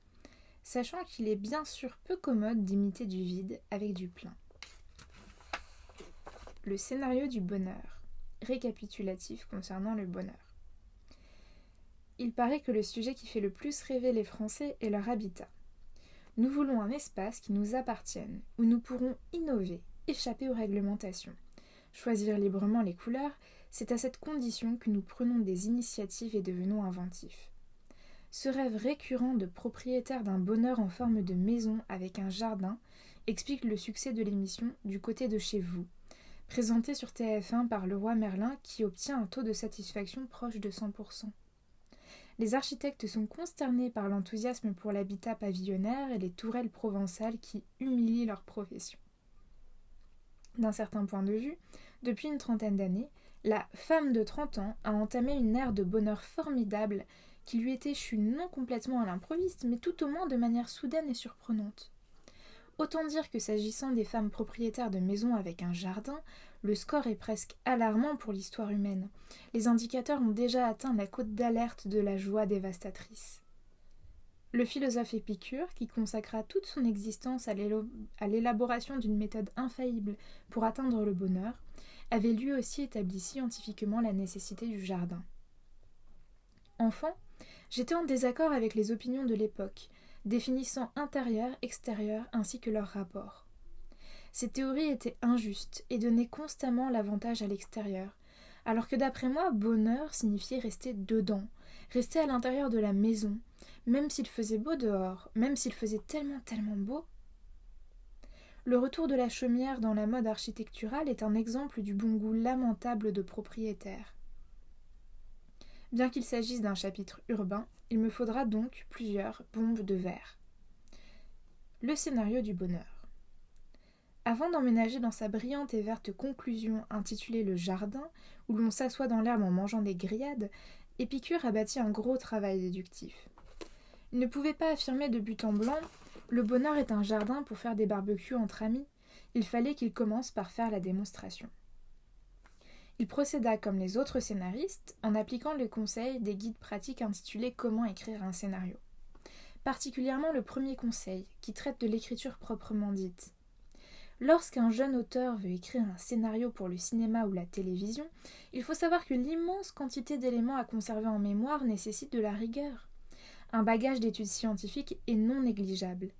sachant qu'il est bien sûr peu commode d'imiter du vide avec du plein. Le scénario du bonheur, récapitulatif concernant le bonheur. Il paraît que le sujet qui fait le plus rêver les Français est leur habitat. Nous voulons un espace qui nous appartienne, où nous pourrons innover, échapper aux réglementations. Choisir librement les couleurs, c'est à cette condition que nous prenons des initiatives et devenons inventifs. Ce rêve récurrent de propriétaire d'un bonheur en forme de maison avec un jardin explique le succès de l'émission Du côté de chez vous, présentée sur TF1 par Leroy Merlin qui obtient un taux de satisfaction proche de 100%. Les architectes sont consternés par l'enthousiasme pour l'habitat pavillonnaire et les tourelles provençales qui humilient leur profession. D'un certain point de vue, depuis une trentaine d'années, la femme de 30 ans a entamé une ère de bonheur formidable qui lui est échue non complètement à l'improviste, mais tout au moins de manière soudaine et surprenante. Autant dire que s'agissant des femmes propriétaires de maisons avec un jardin, le score est presque alarmant pour l'histoire humaine. Les indicateurs ont déjà atteint la cote d'alerte de la joie dévastatrice. Le philosophe Épicure, qui consacra toute son existence à l'élaboration d'une méthode infaillible pour atteindre le bonheur, avait lui aussi établi scientifiquement la nécessité du jardin. Enfant, j'étais en désaccord avec les opinions de l'époque, définissant intérieur, extérieur ainsi que leur rapport. Ces théories étaient injustes et donnaient constamment l'avantage à l'extérieur, alors que d'après moi, bonheur signifiait rester dedans, rester à l'intérieur de la maison, même s'il faisait beau dehors, même s'il faisait tellement beau. Le retour de la chaumière dans la mode architecturale est un exemple du bon goût lamentable de propriétaires. Bien qu'il s'agisse d'un chapitre urbain, il me faudra donc plusieurs bombes de verre. Le scénario du bonheur. Avant d'emménager dans sa brillante et verte conclusion intitulée Le Jardin, où l'on s'assoit dans l'herbe en mangeant des grillades, Épicure a bâti un gros travail déductif. Il ne pouvait pas affirmer de but en blanc « Le bonheur est un jardin pour faire des barbecues entre amis ». Il fallait qu'il commence par faire la démonstration. Il procéda comme les autres scénaristes en appliquant le conseil des guides pratiques intitulés « Comment écrire un scénario ». Particulièrement le premier conseil, qui traite de l'écriture proprement dite. Lorsqu'un jeune auteur veut écrire un scénario pour le cinéma ou la télévision, il faut savoir que l'immense quantité d'éléments à conserver en mémoire nécessite de la rigueur. Un bagage d'études scientifiques est non négligeable.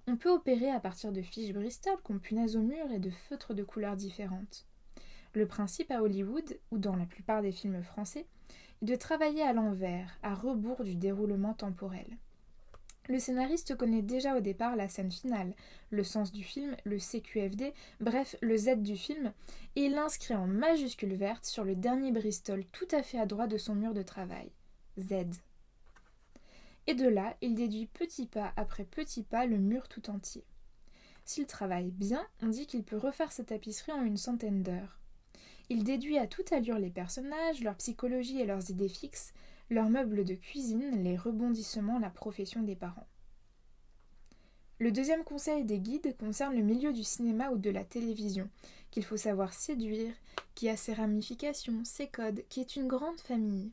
On peut opérer à partir de fiches Bristol qu'on punaise au mur et de feutres de couleurs différentes. Le principe à Hollywood, ou dans la plupart des films français, est de travailler à l'envers, à rebours du déroulement temporel. Le scénariste connaît déjà au départ la scène finale, le sens du film, le CQFD, bref, le Z du film, et il l'inscrit en majuscule verte sur le dernier Bristol tout à fait à droite de son mur de travail. Z. Et de là, il déduit petit pas après petit pas le mur tout entier. S'il travaille bien, on dit qu'il peut refaire sa tapisserie en une centaine d'heures. Il déduit à toute allure les personnages, leur psychologie et leurs idées fixes, leurs meubles de cuisine, les rebondissements, la profession des parents. Le deuxième conseil des guides concerne le milieu du cinéma ou de la télévision, qu'il faut savoir séduire, qui a ses ramifications, ses codes, qui est une grande famille.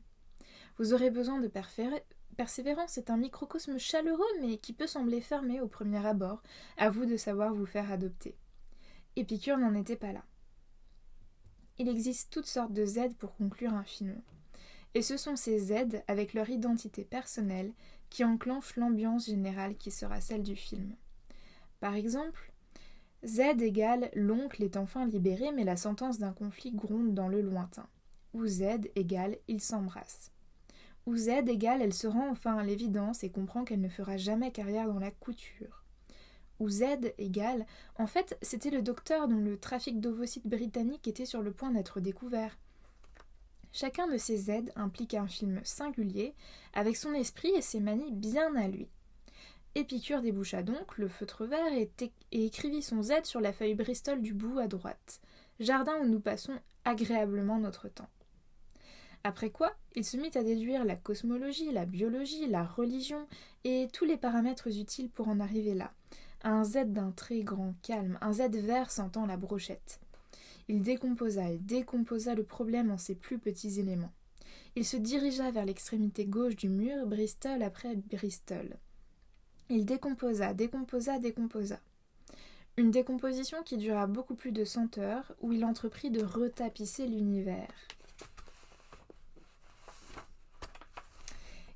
Vous aurez besoin de persévérance, c'est un microcosme chaleureux mais qui peut sembler fermé au premier abord, à vous de savoir vous faire adopter. Épicure n'en était pas là. Il existe toutes sortes de Z pour conclure un film. Et ce sont ces Z, avec leur identité personnelle, qui enclenchent l'ambiance générale qui sera celle du film. Par exemple, Z égale l'oncle est enfin libéré mais la sentence d'un conflit gronde dans le lointain. Ou Z égale ils s'embrassent. Ou Z égale elle se rend enfin à l'évidence et comprend qu'elle ne fera jamais carrière dans la couture. Ou Z égale en fait c'était le docteur dont le trafic d'ovocytes britannique était sur le point d'être découvert. Chacun de ces Z implique un film singulier, avec son esprit et ses manies bien à lui. Épicure déboucha donc le feutre vert et écrivit son Z sur la feuille Bristol du bout à droite, jardin où nous passons agréablement notre temps. Après quoi, il se mit à déduire la cosmologie, la biologie, la religion et tous les paramètres utiles pour en arriver là. Un Z d'un très grand calme, un Z vert sentant la brochette. Il décomposa et décomposa le problème en ses plus petits éléments. Il se dirigea vers l'extrémité gauche du mur, Bristol après Bristol. Il décomposa, décomposa, décomposa. Une décomposition qui dura beaucoup plus de 100 heures, où il entreprit de retapisser l'univers.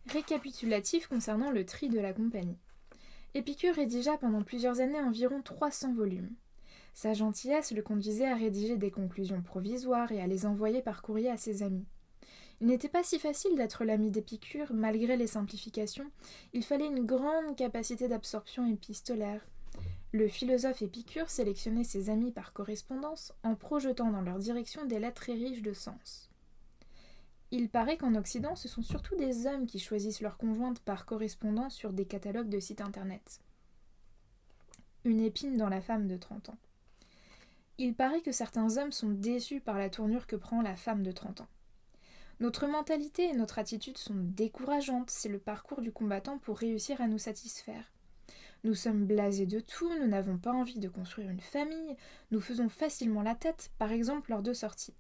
Récapitulatif concernant le tri de la compagnie. Épicure rédigea pendant plusieurs années environ 300 volumes. Sa gentillesse le conduisait à rédiger des conclusions provisoires et à les envoyer par courrier à ses amis. Il n'était pas si facile d'être l'ami d'Épicure, malgré les simplifications. Il fallait une grande capacité d'absorption épistolaire. Le philosophe Épicure sélectionnait ses amis par correspondance en projetant dans leur direction des lettres très riches de sens. Il paraît qu'en Occident, ce sont surtout des hommes qui choisissent leur conjointe par correspondance sur des catalogues de sites internet. Une épine dans la femme de 30 ans. Il paraît que certains hommes sont déçus par la tournure que prend la femme de 30 ans. Notre mentalité et notre attitude sont décourageantes, c'est le parcours du combattant pour réussir à nous satisfaire. Nous sommes blasés de tout, nous n'avons pas envie de construire une famille, nous faisons facilement la tête, par exemple lors de sorties.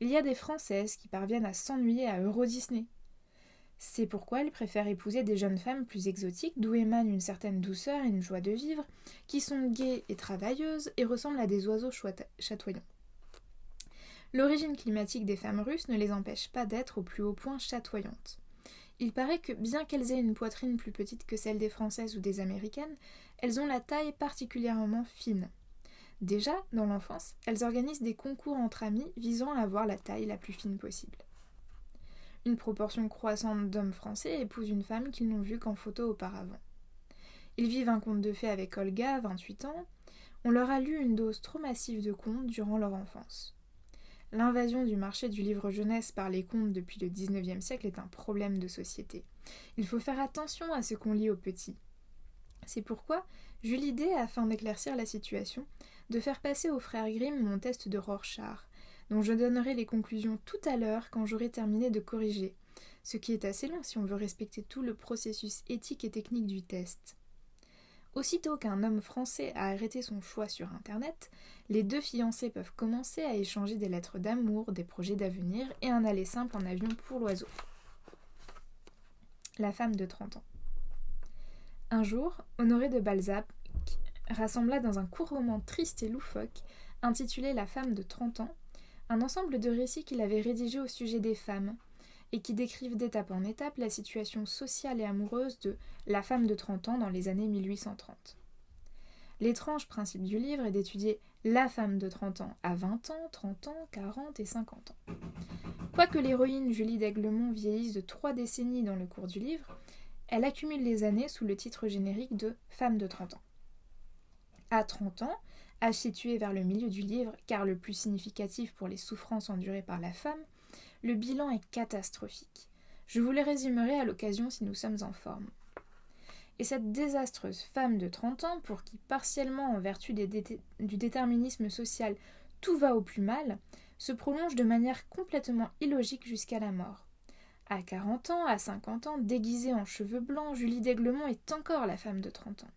Il y a des Françaises qui parviennent à s'ennuyer à Euro Disney. C'est pourquoi elles préfèrent épouser des jeunes femmes plus exotiques, d'où émane une certaine douceur et une joie de vivre, qui sont gaies et travailleuses et ressemblent à des oiseaux chatoyants. L'origine climatique des femmes russes ne les empêche pas d'être au plus haut point chatoyantes. Il paraît que, bien qu'elles aient une poitrine plus petite que celle des Françaises ou des Américaines, elles ont la taille particulièrement fine. Déjà, dans l'enfance, elles organisent des concours entre amis visant à avoir la taille la plus fine possible. Une proportion croissante d'hommes français épousent une femme qu'ils n'ont vue qu'en photo auparavant. Ils vivent un conte de fées avec Olga, 28 ans. On leur a lu une dose trop massive de contes durant leur enfance. L'invasion du marché du livre jeunesse par les contes depuis le XIXe siècle est un problème de société. Il faut faire attention à ce qu'on lit aux petits. C'est pourquoi j'eus l'idée, afin d'éclaircir la situation, de faire passer aux frères Grimm mon test de Rorschach, dont je donnerai les conclusions tout à l'heure quand j'aurai terminé de corriger, ce qui est assez long si on veut respecter tout le processus éthique et technique du test. Aussitôt qu'un homme français a arrêté son choix sur Internet, les deux fiancés peuvent commencer à échanger des lettres d'amour, des projets d'avenir et un aller simple en avion pour l'oiseau. La femme de 30 ans. Un jour, Honoré de Balzac rassembla dans un court roman triste et loufoque, intitulé La femme de 30 ans, un ensemble de récits qu'il avait rédigés au sujet des femmes, et qui décrivent d'étape en étape la situation sociale et amoureuse de la femme de 30 ans dans les années 1830. L'étrange principe du livre est d'étudier la femme de 30 ans à 20 ans, 30 ans, 40 et 50 ans. Quoique l'héroïne Julie d'Aiglemont vieillisse de 3 décennies dans le cours du livre, elle accumule les années sous le titre générique de « Femme de 30 ans ». À 30 ans, âge situé vers le milieu du livre, car le plus significatif pour les souffrances endurées par la femme, le bilan est catastrophique. Je vous le résumerai à l'occasion si nous sommes en forme. Et cette désastreuse femme de 30 ans, pour qui partiellement en vertu du déterminisme social tout va au plus mal, se prolonge de manière complètement illogique jusqu'à la mort. À 40 ans, à 50 ans, déguisée en cheveux blancs, Julie d'Aiglemont est encore la femme de 30 ans.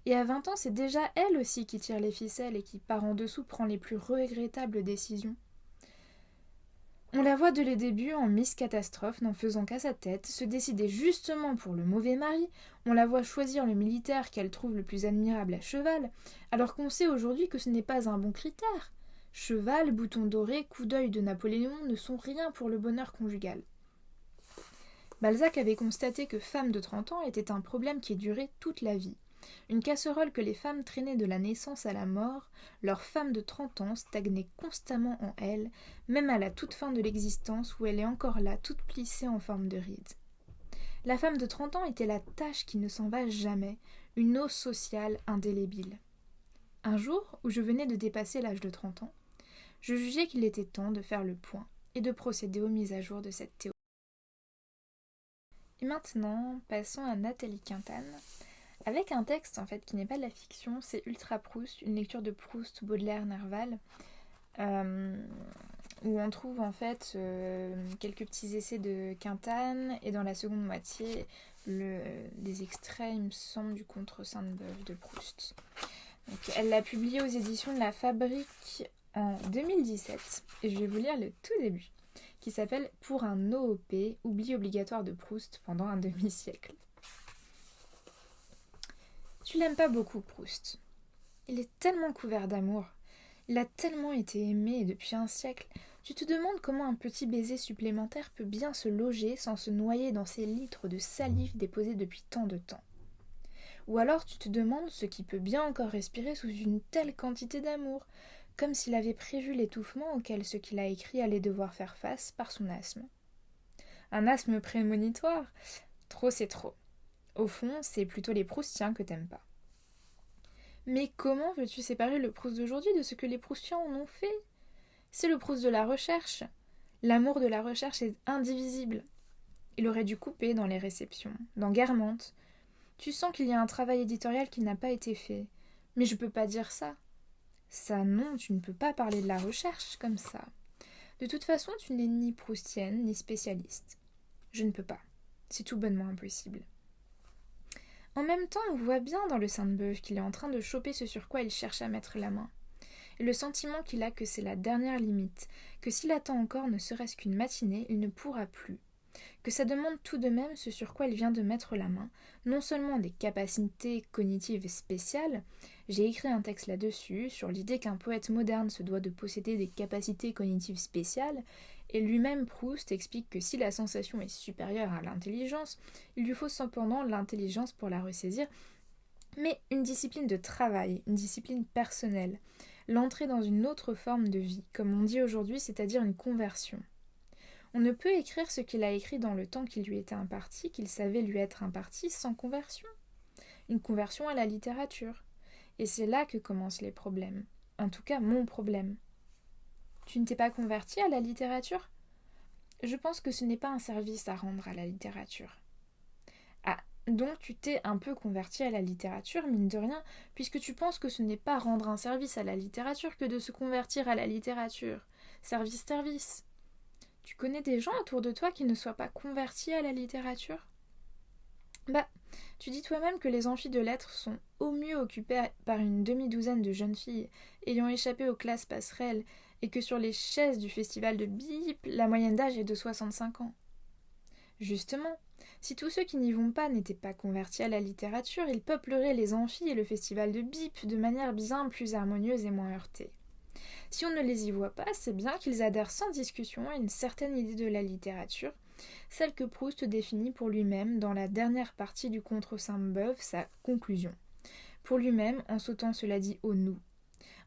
Et à 20 ans, c'est déjà elle aussi qui tire les ficelles et qui, par en dessous, prend les plus regrettables décisions. On la voit dès le début en Miss Catastrophe, n'en faisant qu'à sa tête, se décider justement pour le mauvais mari, on la voit choisir le militaire qu'elle trouve le plus admirable à cheval, alors qu'on sait aujourd'hui que ce n'est pas un bon critère. Cheval, bouton doré, coup d'œil de Napoléon ne sont rien pour le bonheur conjugal. Balzac avait constaté que femme de 30 ans était un problème qui durait toute la vie. Une casserole que les femmes traînaient de la naissance à la mort, leur femme de 30 ans stagnait constamment en elle, même à la toute fin de l'existence où elle est encore là, toute plissée en forme de ride. La femme de 30 ans était la tache qui ne s'en va jamais, une eau sociale indélébile. Un jour, où je venais de dépasser l'âge de 30 ans, je jugeais qu'il était temps de faire le point et de procéder aux mises à jour de cette théorie. Et maintenant, passons à Nathalie Quintane, avec un texte en fait qui n'est pas de la fiction, c'est Ultra Proust, une lecture de Proust, Baudelaire, Nerval, où on trouve en fait quelques petits essais de Quintane et dans la seconde moitié des extraits, il me semble, du Contre Sainte-Beuve de Proust. Donc, elle l'a publié aux éditions de la Fabrique en 2017, et je vais vous lire le tout début, qui s'appelle « Pour un OOP, oubli obligatoire de Proust pendant un demi-siècle ». Tu l'aimes pas beaucoup, Proust. Il est tellement couvert d'amour. Il a tellement été aimé depuis un siècle. Tu te demandes comment un petit baiser supplémentaire peut bien se loger sans se noyer dans ces litres de salive déposés depuis tant de temps. Ou alors tu te demandes ce qui peut bien encore respirer sous une telle quantité d'amour, comme s'il avait prévu l'étouffement auquel ce qu'il a écrit allait devoir faire face par son asthme. Un asthme prémonitoire? Trop c'est trop. Au fond, c'est plutôt les Proustiens que t'aimes pas. Mais comment veux-tu séparer le Proust d'aujourd'hui de ce que les Proustiens en ont fait? C'est le Proust de la recherche. L'amour de la recherche est indivisible. Il aurait dû couper dans les réceptions, dans Guermantes. Tu sens qu'il y a un travail éditorial qui n'a pas été fait. Mais je peux pas dire ça. Ça non, tu ne peux pas parler de la recherche comme ça. De toute façon, tu n'es ni proustienne, ni spécialiste. Je ne peux pas. C'est tout bonnement impossible. En même temps, on voit bien dans le Sainte-Beuve qu'il est en train de choper ce sur quoi il cherche à mettre la main. Et le sentiment qu'il a que c'est la dernière limite, que s'il attend encore ne serait-ce qu'une matinée, il ne pourra plus. Que ça demande tout de même ce sur quoi il vient de mettre la main, non seulement des capacités cognitives spéciales, j'ai écrit un texte là-dessus, sur l'idée qu'un poète moderne se doit de posséder des capacités cognitives spéciales, et lui-même Proust explique que si la sensation est supérieure à l'intelligence, il lui faut cependant l'intelligence pour la ressaisir, mais une discipline de travail, une discipline personnelle, l'entrée dans une autre forme de vie, comme on dit aujourd'hui, c'est-à-dire une conversion. On ne peut écrire ce qu'il a écrit dans le temps qui lui était imparti, qu'il savait lui être imparti, sans conversion. Une conversion à la littérature. Et c'est là que commencent les problèmes. En tout cas, mon problème. Tu ne t'es pas converti à la littérature? Je pense que ce n'est pas un service à rendre à la littérature. Ah, donc tu t'es un peu converti à la littérature, mine de rien, puisque tu penses que ce n'est pas rendre un service à la littérature que de se convertir à la littérature. Service. Tu connais des gens autour de toi qui ne soient pas convertis à la littérature? Tu dis toi-même que les amphis de lettres sont au mieux occupés par une demi-douzaine de jeunes filles ayant échappé aux classes passerelles et que sur les chaises du festival de Bip, la moyenne d'âge est de 65 ans. Justement, si tous ceux qui n'y vont pas n'étaient pas convertis à la littérature, ils peupleraient les amphis et le festival de Bip de manière bien plus harmonieuse et moins heurtée. Si on ne les y voit pas, c'est bien qu'ils adhèrent sans discussion à une certaine idée de la littérature, celle que Proust définit pour lui-même dans la dernière partie du Contre Sainte-Beuve, sa conclusion. Pour lui-même, en sautant cela dit au nous,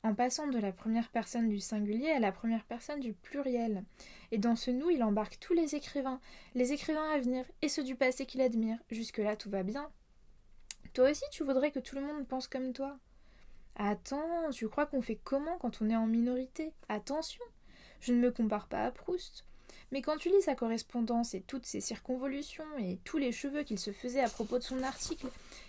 en passant de la première personne du singulier à la première personne du pluriel. Et dans ce nous, il embarque tous les écrivains à venir et ceux du passé qu'il admire. Jusque-là, tout va bien. Toi aussi, tu voudrais que tout le monde pense comme toi? Attends, tu crois qu'on fait comment quand on est en minorité? Attention, je ne me compare pas à Proust. Mais quand tu lis sa correspondance et toutes ses circonvolutions et tous les cheveux qu'il se faisait à propos de son article,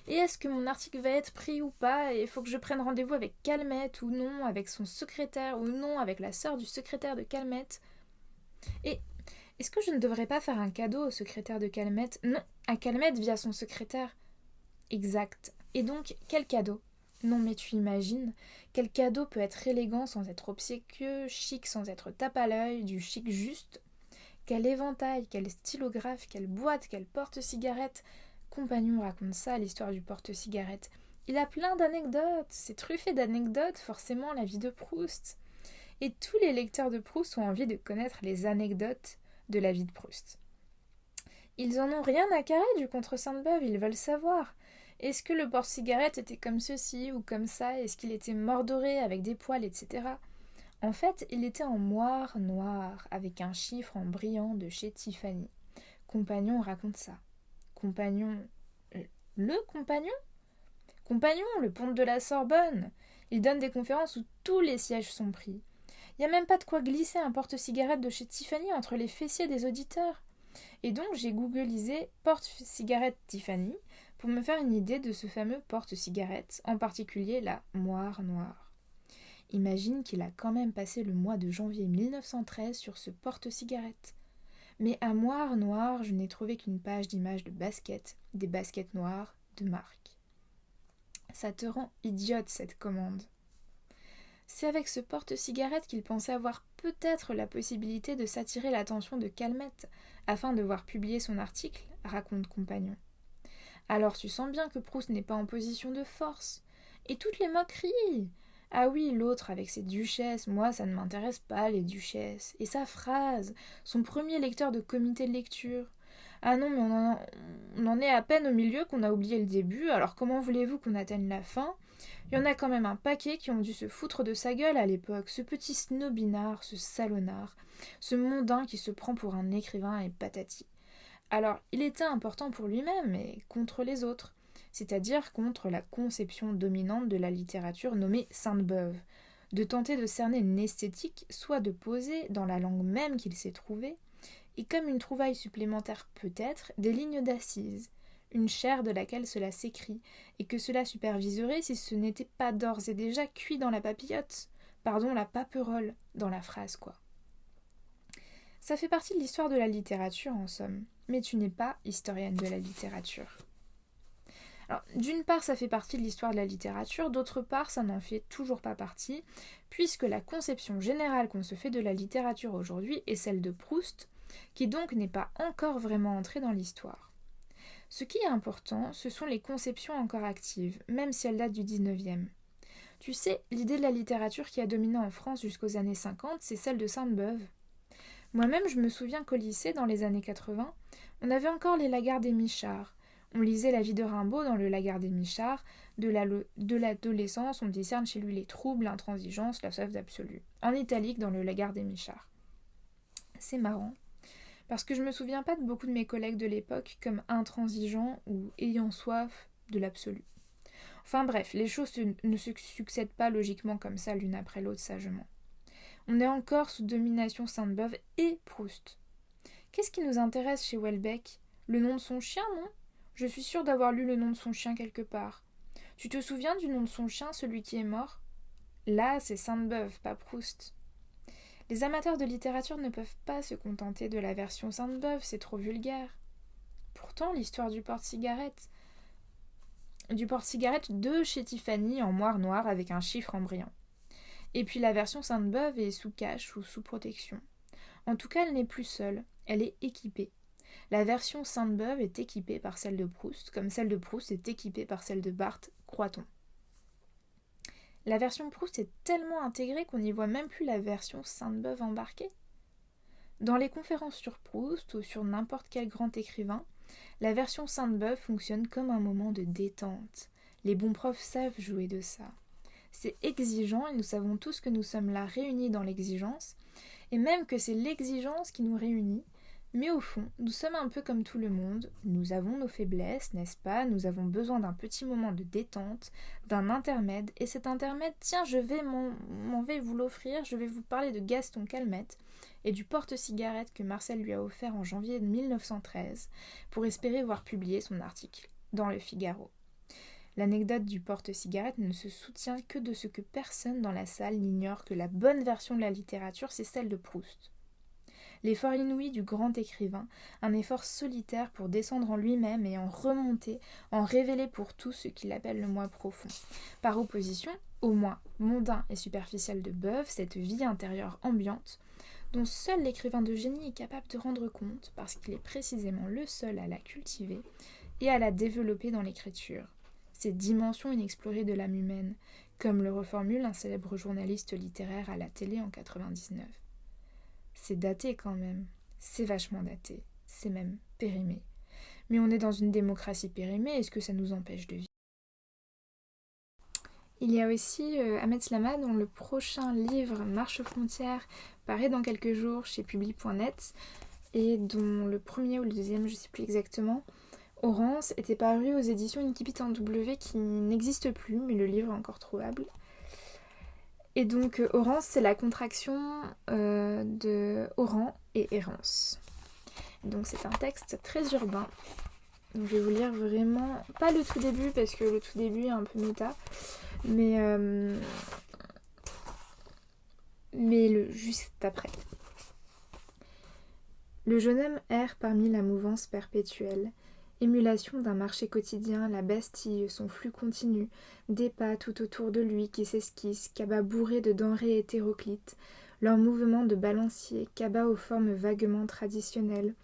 et est-ce que mon article va être pris ou pas, et il faut que je prenne rendez-vous avec Calmette ou non, avec son secrétaire ou non, avec la sœur du secrétaire de Calmette. Et est-ce que je ne devrais pas faire un cadeau au secrétaire de Calmette? Non, à Calmette via son secrétaire. Exact. Et donc, quel cadeau? Non mais tu imagines, quel cadeau peut être élégant sans être obséquieux, chic sans être tape à l'œil, du chic juste? Quel éventail, quel stylographe, quelle boîte, quel porte-cigarette. Compagnon raconte ça, l'histoire du porte-cigarette. Il a plein d'anecdotes, c'est truffé d'anecdotes, forcément la vie de Proust. Et tous les lecteurs de Proust ont envie de connaître les anecdotes de la vie de Proust. Ils en ont rien à carrer du Contre Sainte-Beuve, ils veulent savoir. Est-ce que le porte-cigarette était comme ceci ou comme ça? Est-ce qu'il était mordoré avec des poils, etc. En fait, il était en moire noir, avec un chiffre en brillant de chez Tiffany. Compagnon raconte ça. Compagnon... Le compagnon? Compagnon, le ponte de la Sorbonne. Il donne des conférences où tous les sièges sont pris. Il n'y a même pas de quoi glisser un porte-cigarette de chez Tiffany entre les fessiers des auditeurs. Et donc j'ai googlisé porte-cigarette Tiffany pour me faire une idée de ce fameux porte-cigarette, en particulier la moire noire. Imagine qu'il a quand même passé le mois de janvier 1913 sur ce porte-cigarette. Mais à moire noire, je n'ai trouvé qu'une page d'images de baskets, des baskets noires de marque. Ça te rend idiote cette commande. C'est avec ce porte-cigarette qu'il pensait avoir peut-être la possibilité de s'attirer l'attention de Calmette afin de voir publier son article, raconte Compagnon. Alors tu sens bien que Proust n'est pas en position de force. Et toutes les moqueries. Ah oui, l'autre avec ses duchesses, moi ça ne m'intéresse pas les duchesses. Et sa phrase, son premier lecteur de comité de lecture. Ah non, mais on en est à peine au milieu qu'on a oublié le début, alors comment voulez-vous qu'on atteigne la fin? Il y en a quand même un paquet qui ont dû se foutre de sa gueule à l'époque, ce petit snobinard, ce salonnard, ce mondain qui se prend pour un écrivain et patati. Alors, il était important pour lui-même et contre les autres, c'est-à-dire contre la conception dominante de la littérature nommée Sainte-Beuve, de tenter de cerner une esthétique, soit de poser, dans la langue même qu'il s'est trouvée, et comme une trouvaille supplémentaire peut-être, des lignes d'assises, une chair de laquelle cela s'écrit, et que cela superviserait si ce n'était pas d'ores et déjà cuit dans la papillote, pardon, la paperole, dans la phrase, quoi. Ça fait partie de l'histoire de la littérature, en somme, mais tu n'es pas historienne de la littérature. Alors, d'une part, ça fait partie de l'histoire de la littérature, d'autre part, ça n'en fait toujours pas partie, puisque la conception générale qu'on se fait de la littérature aujourd'hui est celle de Proust, qui donc n'est pas encore vraiment entrée dans l'histoire. Ce qui est important, ce sont les conceptions encore actives, même si elles datent du 19e. Tu sais, l'idée de la littérature qui a dominé en France jusqu'aux années 50, c'est celle de Sainte-Beuve. Moi-même, je me souviens qu'au lycée, dans les années 80, on avait encore les Lagarde et Michard. On lisait La vie de Rimbaud dans le Lagarde et Michard. De l'adolescence, on discerne chez lui les troubles, l'intransigeance, la soif d'absolu. En italique, dans le Lagarde et Michard. C'est marrant, parce que je me souviens pas de beaucoup de mes collègues de l'époque comme intransigeants ou ayant soif de l'absolu. Enfin bref, les choses ne se succèdent pas logiquement comme ça l'une après l'autre sagement. On est encore sous domination Sainte-Beuve et Proust. Qu'est-ce qui nous intéresse chez Houellebecq? Le nom de son chien, non? Je suis sûre d'avoir lu le nom de son chien quelque part. Tu te souviens du nom de son chien, celui qui est mort? Là, c'est Sainte-Beuve, pas Proust. Les amateurs de littérature ne peuvent pas se contenter de la version Sainte-Beuve, c'est trop vulgaire. Pourtant, l'histoire du porte-cigarette de chez Tiffany en moire noire avec un chiffre en brillant. Et puis la version Sainte-Beuve est sous cache ou sous protection. En tout cas, elle n'est plus seule, elle est équipée. La version Sainte-Beuve est équipée par celle de Proust, comme celle de Proust est équipée par celle de Barthes, croit-on. La version Proust est tellement intégrée qu'on n'y voit même plus la version Sainte-Beuve embarquée. Dans les conférences sur Proust ou sur n'importe quel grand écrivain, la version Sainte-Beuve fonctionne comme un moment de détente. Les bons profs savent jouer de ça. C'est exigeant et nous savons tous que nous sommes là réunis dans l'exigence, et même que c'est l'exigence qui nous réunit, mais au fond, nous sommes un peu comme tout le monde, nous avons nos faiblesses, n'est-ce pas? Nous avons besoin d'un petit moment de détente, d'un intermède, et cet intermède, tiens, je vais vous l'offrir, je vais vous parler de Gaston Calmette et du porte-cigarette que Marcel lui a offert en janvier 1913 pour espérer voir publier son article dans le Figaro. L'anecdote du porte-cigarette ne se soutient que de ce que personne dans la salle n'ignore que la bonne version de la littérature, c'est celle de Proust. L'effort inouï du grand écrivain, un effort solitaire pour descendre en lui-même et en remonter, en révéler pour tous ce qu'il appelle le moi profond. Par opposition, au moi mondain et superficiel de Beuve, cette vie intérieure ambiante, dont seul l'écrivain de génie est capable de rendre compte, parce qu'il est précisément le seul à la cultiver et à la développer dans l'écriture. Ces dimensions inexplorées de l'âme humaine, comme le reformule un célèbre journaliste littéraire à la télé en 99. C'est daté quand même, c'est vachement daté, c'est même périmé. Mais on est dans une démocratie périmée, est-ce que ça nous empêche de vivre? Il y a aussi Ahmed Slama dont le prochain livre Marche aux frontières paraît dans quelques jours chez publi.net et dont le premier ou le deuxième, je ne sais plus exactement, Orance était paru aux éditions Incipit en W qui n'existe plus, mais le livre est encore trouvable. Et donc Orance, c'est la contraction de Oran et errance. Donc c'est un texte très urbain. Donc je vais vous lire vraiment, pas le tout début parce que le tout début est un peu méta, mais le juste après. Le jeune homme erre parmi la mouvance perpétuelle, Émulation d'un marché quotidien, la Bastille, son flux continu, des pas tout autour de lui qui s'esquissent, cabas bourrés de denrées hétéroclites, leurs mouvements de balancier, cabas aux formes vaguement traditionnelles,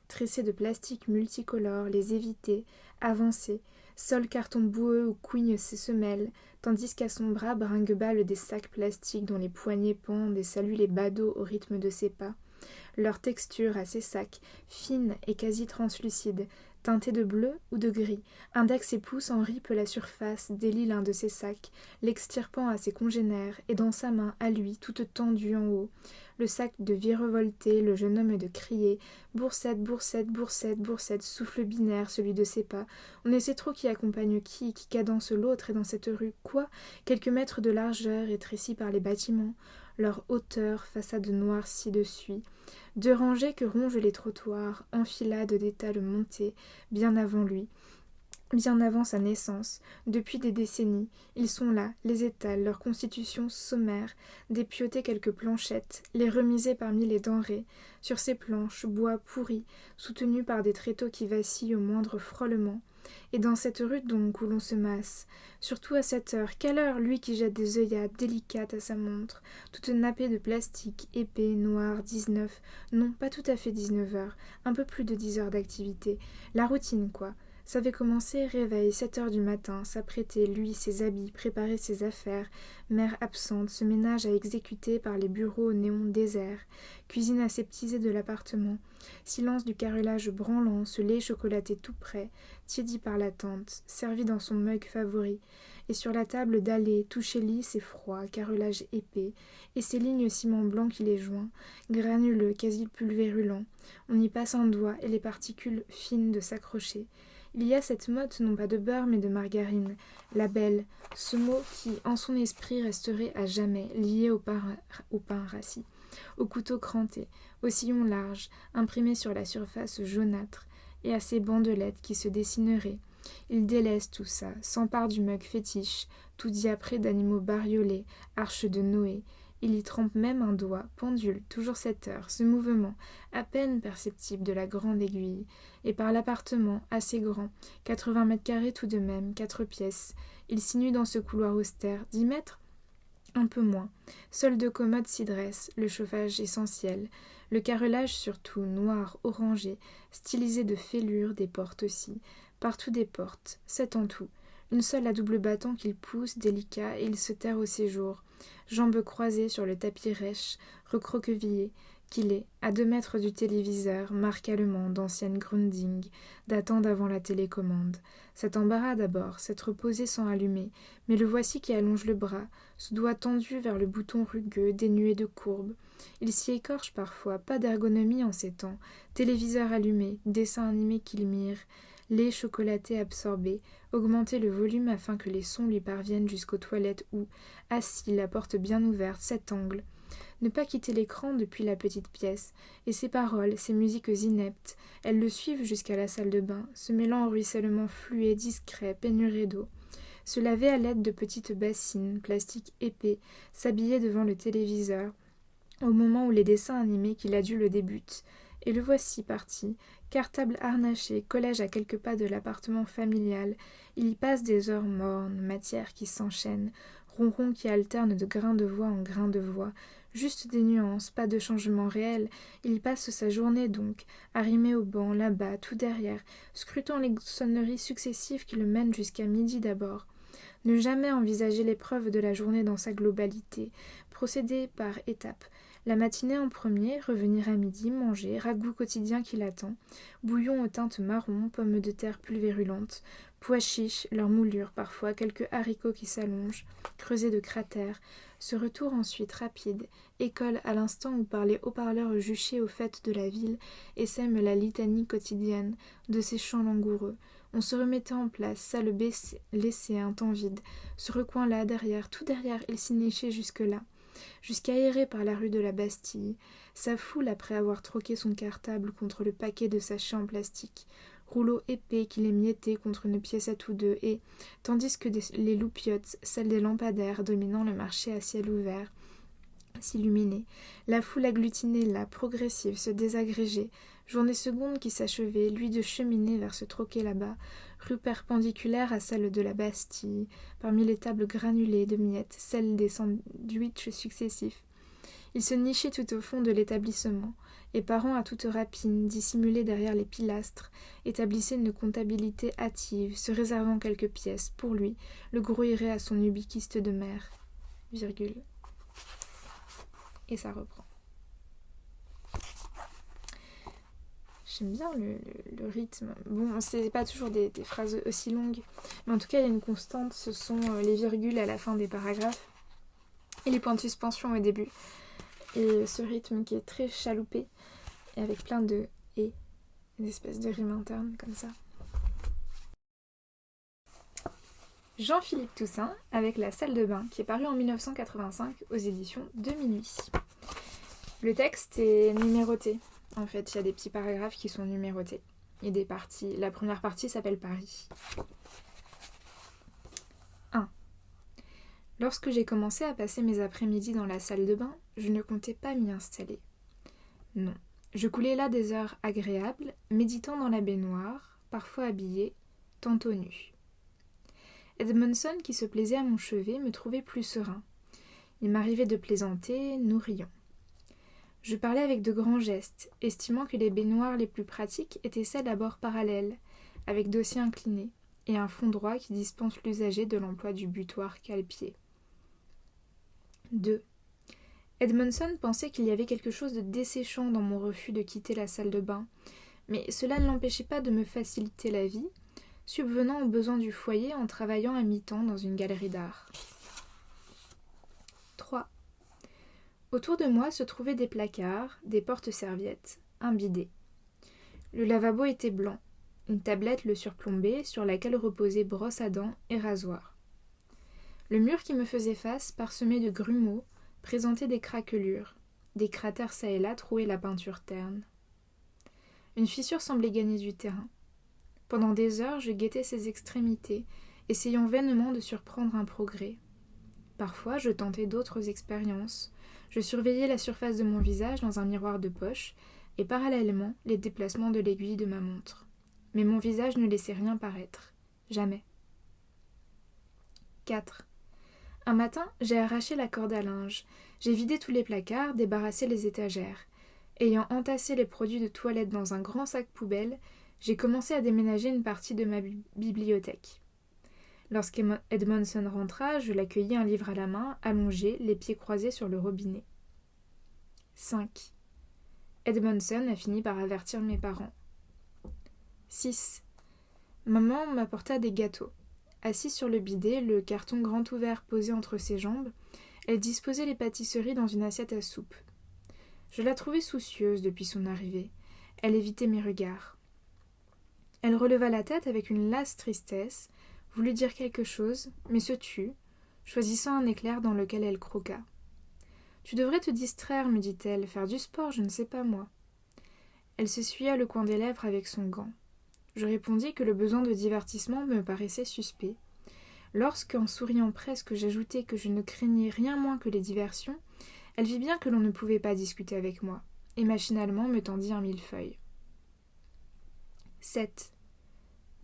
tressés de plastique multicolore, les éviter, avancer, sol carton boueux où couignent ses semelles, tandis qu'à son bras brinque-balle des sacs plastiques dont les poignets pendent et saluent les badauds au rythme de ses pas. Leur texture à ces sacs, fine et quasi translucide, teintée de bleu ou de gris, index et pouce en ripent la surface, délie l'un de ses sacs, l'extirpant à ses congénères, et dans sa main, à lui, toute tendue en haut, le sac de virevolter, le jeune homme de crier « Boursette, Boursette, Boursette, Boursette », souffle binaire, celui de ses pas. On ne sait trop qui accompagne qui cadence l'autre, et dans cette rue, quoi? Quelques mètres de largeur, étrécis par les bâtiments, leur hauteur, façade noire ci-dessus. Deux rangées que rongent les trottoirs, enfilades d'étals montés, bien avant lui, bien avant sa naissance, depuis des décennies, ils sont là, les étals, leur constitution sommaire, dépioter quelques planchettes, les remiser parmi les denrées, sur ces planches, bois pourri, soutenus par des tréteaux qui vacillent au moindre frôlement. Et dans cette rue donc où l'on se masse, surtout à cette heure, quelle heure, lui qui jette des œillades délicates à sa montre, toute nappée de plastique, épais, noir, 19, non, pas tout à fait 19 heures, un peu plus de 10 heures d'activité, la routine quoi. Savait commencer, réveil, 7 heures du matin, s'apprêter, lui, ses habits, préparer ses affaires, mère absente, ce ménage à exécuter par les bureaux au néon désert, cuisine aseptisée de l'appartement, silence du carrelage branlant, ce lait chocolaté tout prêt, tiédi par la tante, servi dans son mug favori, et sur la table dallée, touché lisse et froid, carrelage épais, et ces lignes ciment blanc qui les joint, granuleux, quasi pulvérulents, on y passe un doigt et les particules fines de s'accrocher. Il y a cette motte, non pas de beurre, mais de margarine, la belle, ce mot qui, en son esprit, resterait à jamais lié au pain rassis, au couteau cranté, au sillon large, imprimé sur la surface jaunâtre, et à ces bandelettes qui se dessineraient. Il délaisse tout ça, s'empare du mug fétiche, tout diapré d'animaux bariolés, arche de Noé. Il y trempe même un doigt, pendule, toujours 7 heures, ce mouvement, à peine perceptible de la grande aiguille, et par l'appartement, assez grand, 80 mètres carrés tout de même, 4 pièces. Il sinue dans ce couloir austère, 10 mètres ? Un peu moins. Seules 2 commodes s'y dressent, le chauffage essentiel, le carrelage surtout, noir, orangé, stylisé de fêlures, des portes aussi. Partout des portes, 7 en tout. Une seule à double battant qu'il pousse, délicat, et il se terre au séjour. Jambes croisées sur le tapis rêche, recroquevillé, qu'il est, à 2 mètres du téléviseur, marque allemande, d'ancienne Grundig, datant d'avant la télécommande. Cet embarras d'abord, s'être posé sans allumer, mais le voici qui allonge le bras, ce doigt tendu vers le bouton rugueux, dénué de courbe. Il s'y écorche parfois, pas d'ergonomie en ces temps, téléviseur allumé, dessin animé qu'il mire, lait chocolaté absorbé, augmenter le volume afin que les sons lui parviennent jusqu'aux toilettes où, assis, la porte bien ouverte, cet angle. Ne pas quitter l'écran depuis la petite pièce, et ses paroles, ses musiques ineptes, elles le suivent jusqu'à la salle de bain, se mêlant au ruissellement fluet, discret, pénuré d'eau. Se laver à l'aide de petites bassines, plastique épais, s'habiller devant le téléviseur, au moment où les dessins animés qu'il adulte débutent. Et le voici parti, cartable harnaché, collège à quelques pas de l'appartement familial. Il y passe des heures mornes, matière qui s'enchaîne, ronron qui alterne de grain de voix en grain de voix, juste des nuances, pas de changement réel. Il y passe sa journée donc, arrimé au banc, là-bas, tout derrière, scrutant les sonneries successives qui le mènent jusqu'à midi d'abord. Ne jamais envisager l'épreuve de la journée dans sa globalité, procéder par étapes. La matinée en premier, revenir à midi, manger, ragoût quotidien qui l'attend, bouillon aux teintes marron, pommes de terre pulvérulentes, pois chiches, leur moulure parfois, quelques haricots qui s'allongent, creusés de cratères, ce retour ensuite rapide, école à l'instant où par les haut-parleurs juchés aux fêtes de la ville essaiment la litanie quotidienne de ces chants langoureux. On se remettait en place, salle baissée, laissée un temps vide, ce recoin-là, derrière, tout derrière, il s'y nichait jusque-là, jusqu'à errer par la rue de la Bastille, sa foule après avoir troqué son cartable contre le paquet de sachets en plastique, rouleau épais qu'il émiettait contre une piécette ou deux, et, tandis que les loupiottes, celles des lampadaires dominant le marché à ciel ouvert, s'illuminaient, la foule agglutinée là, progressive, se désagrégeait, Journée seconde qui s'achevait, lui de cheminer vers ce troquet là-bas, rue perpendiculaire à celle de la Bastille, parmi les tables granulées de miettes, celles des sandwichs successifs. Il se nichait tout au fond de l'établissement, et parant à toute rapine, dissimulé derrière les pilastres, établissait une comptabilité hâtive, se réservant quelques pièces, pour lui, le gros irait à son ubiquiste de mer. Virgule. Et ça reprend. J'aime bien le rythme. Bon, c'est pas toujours des phrases aussi longues, mais en tout cas, il y a une constante, ce sont les virgules à la fin des paragraphes et les points de suspension au début. Et ce rythme qui est très chaloupé, et avec plein de « et », une espèce de rime interne comme ça. Jean-Philippe Toussaint avec La salle de bain, qui est paru en 1985 aux éditions de Minuit. Le texte est numéroté. En fait, il y a des petits paragraphes qui sont numérotés. Et des parties. La première partie s'appelle Paris. 1. Lorsque j'ai commencé à passer mes après-midi dans la salle de bain, je ne comptais pas m'y installer. Non. Je coulais là des heures agréables, méditant dans la baignoire, parfois habillée, tantôt nue. Edmondson, qui se plaisait à mon chevet, me trouvait plus serein. Il m'arrivait de plaisanter, nous rions. Je parlais avec de grands gestes, estimant que les baignoires les plus pratiques étaient celles à bord parallèle, avec dossier incliné, et un fond droit qui dispense l'usager de l'emploi du butoir cale-pied. 2. Edmondson pensait qu'il y avait quelque chose de desséchant dans mon refus de quitter la salle de bain, mais cela ne l'empêchait pas de me faciliter la vie, subvenant aux besoins du foyer en travaillant à mi-temps dans une galerie d'art. 3. Autour de moi se trouvaient des placards, des porte-serviettes, un bidet. Le lavabo était blanc, une tablette le surplombait sur laquelle reposaient brosse à dents et rasoir. Le mur qui me faisait face, parsemé de grumeaux, présentait des craquelures, des cratères çà et là trouaient la peinture terne. Une fissure semblait gagner du terrain. Pendant des heures, je guettais ses extrémités, essayant vainement de surprendre un progrès. Parfois, je tentais d'autres expériences. Je surveillais la surface de mon visage dans un miroir de poche et parallèlement les déplacements de l'aiguille de ma montre. Mais mon visage ne laissait rien paraître. Jamais. 4. Un matin, j'ai arraché la corde à linge. J'ai vidé tous les placards, débarrassé les étagères. Ayant entassé les produits de toilette dans un grand sac poubelle, j'ai commencé à déménager une partie de ma bibliothèque. Lorsqu'Edmondson rentra, je l'accueillis un livre à la main, allongé, les pieds croisés sur le robinet. 5. Edmondson a fini par avertir mes parents. 6. Maman m'apporta des gâteaux. Assise sur le bidet, le carton grand ouvert posé entre ses jambes, elle disposait les pâtisseries dans une assiette à soupe. Je la trouvais soucieuse depuis son arrivée. Elle évitait mes regards. Elle releva la tête avec une lasse tristesse, voulut dire quelque chose, mais se tut, choisissant un éclair dans lequel elle croqua. « Tu devrais te distraire, me dit-elle, faire du sport, je ne sais pas moi. » Elle s'essuya le coin des lèvres avec son gant. Je répondis que le besoin de divertissement me paraissait suspect. Lorsque, en souriant presque, j'ajoutai que je ne craignais rien moins que les diversions, elle vit bien que l'on ne pouvait pas discuter avec moi, et machinalement me tendit un millefeuille. 7.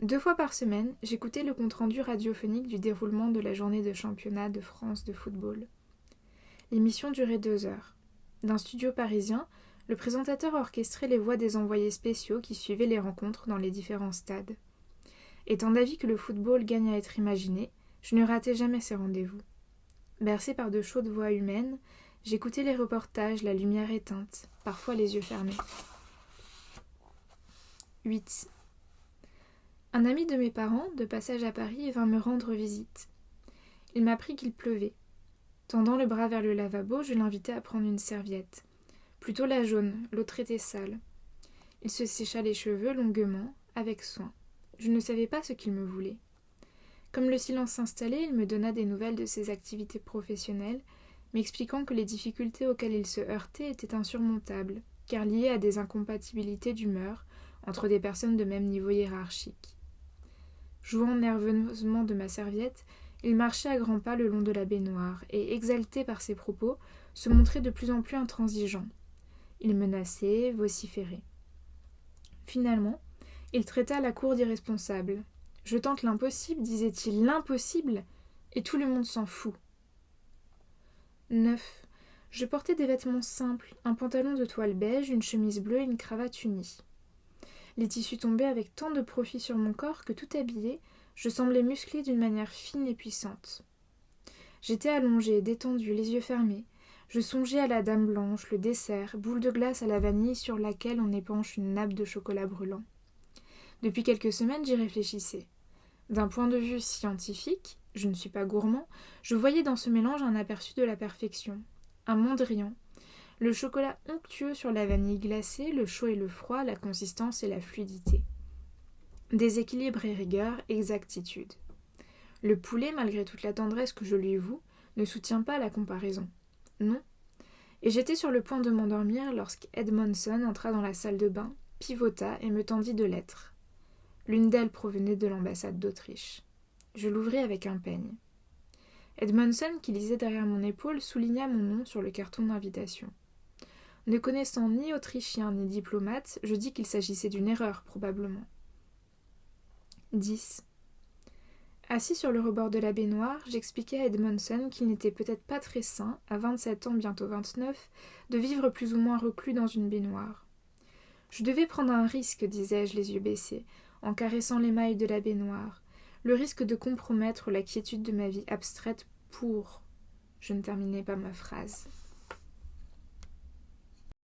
2 fois par semaine, j'écoutais le compte-rendu radiophonique du déroulement de la journée de championnat de France de football. L'émission durait 2 heures. D'un studio parisien, le présentateur orchestrait les voix des envoyés spéciaux qui suivaient les rencontres dans les différents stades. Étant d'avis que le football gagne à être imaginé, je ne ratais jamais ces rendez-vous. Bercé par de chaudes voix humaines, j'écoutais les reportages, la lumière éteinte, parfois les yeux fermés. 8. Un ami de mes parents, de passage à Paris, vint me rendre visite. Il m'apprit qu'il pleuvait. Tendant le bras vers le lavabo, je l'invitai à prendre une serviette. Plutôt la jaune, l'autre était sale. Il se sécha les cheveux longuement, avec soin. Je ne savais pas ce qu'il me voulait. Comme le silence s'installait, il me donna des nouvelles de ses activités professionnelles, m'expliquant que les difficultés auxquelles il se heurtait étaient insurmontables, car liées à des incompatibilités d'humeur entre des personnes de même niveau hiérarchique. Jouant nerveusement de ma serviette, il marchait à grands pas le long de la baignoire et, exalté par ses propos, se montrait de plus en plus intransigeant. Il menaçait, vociférait. Finalement, il traita la cour d'irresponsable. « Je tente l'impossible, disait-il, l'impossible, et tout le monde s'en fout. » 9. Je portais des vêtements simples, un pantalon de toile beige, une chemise bleue et une cravate unie. Les tissus tombaient avec tant de profit sur mon corps que tout habillé, je semblais musclée d'une manière fine et puissante. J'étais allongée, détendue, les yeux fermés. Je songeais à la dame blanche, le dessert, boule de glace à la vanille sur laquelle on épanche une nappe de chocolat brûlant. Depuis quelques semaines, j'y réfléchissais. D'un point de vue scientifique, je ne suis pas gourmand, je voyais dans ce mélange un aperçu de la perfection. Un mondrian. Le chocolat onctueux sur la vanille glacée, le chaud et le froid, la consistance et la fluidité. Déséquilibre et rigueur, exactitude. Le poulet, malgré toute la tendresse que je lui voue, ne soutient pas la comparaison. Non. Et j'étais sur le point de m'endormir lorsqu'Edmondson entra dans la salle de bain, pivota et me tendit 2 lettres. L'une d'elles provenait de l'ambassade d'Autriche. Je l'ouvris avec un peigne. Edmondson, qui lisait derrière mon épaule, souligna mon nom sur le carton d'invitation. Ne connaissant ni autrichien ni diplomate, je dis qu'il s'agissait d'une erreur, probablement. 10. Assis sur le rebord de la baignoire, j'expliquai à Edmondson qu'il n'était peut-être pas très sain, à 27 ans, bientôt 29, de vivre plus ou moins reclus dans une baignoire. Je devais prendre un risque, disais-je les yeux baissés, en caressant l'émail de la baignoire, le risque de compromettre la quiétude de ma vie abstraite pour... Je ne terminai pas ma phrase.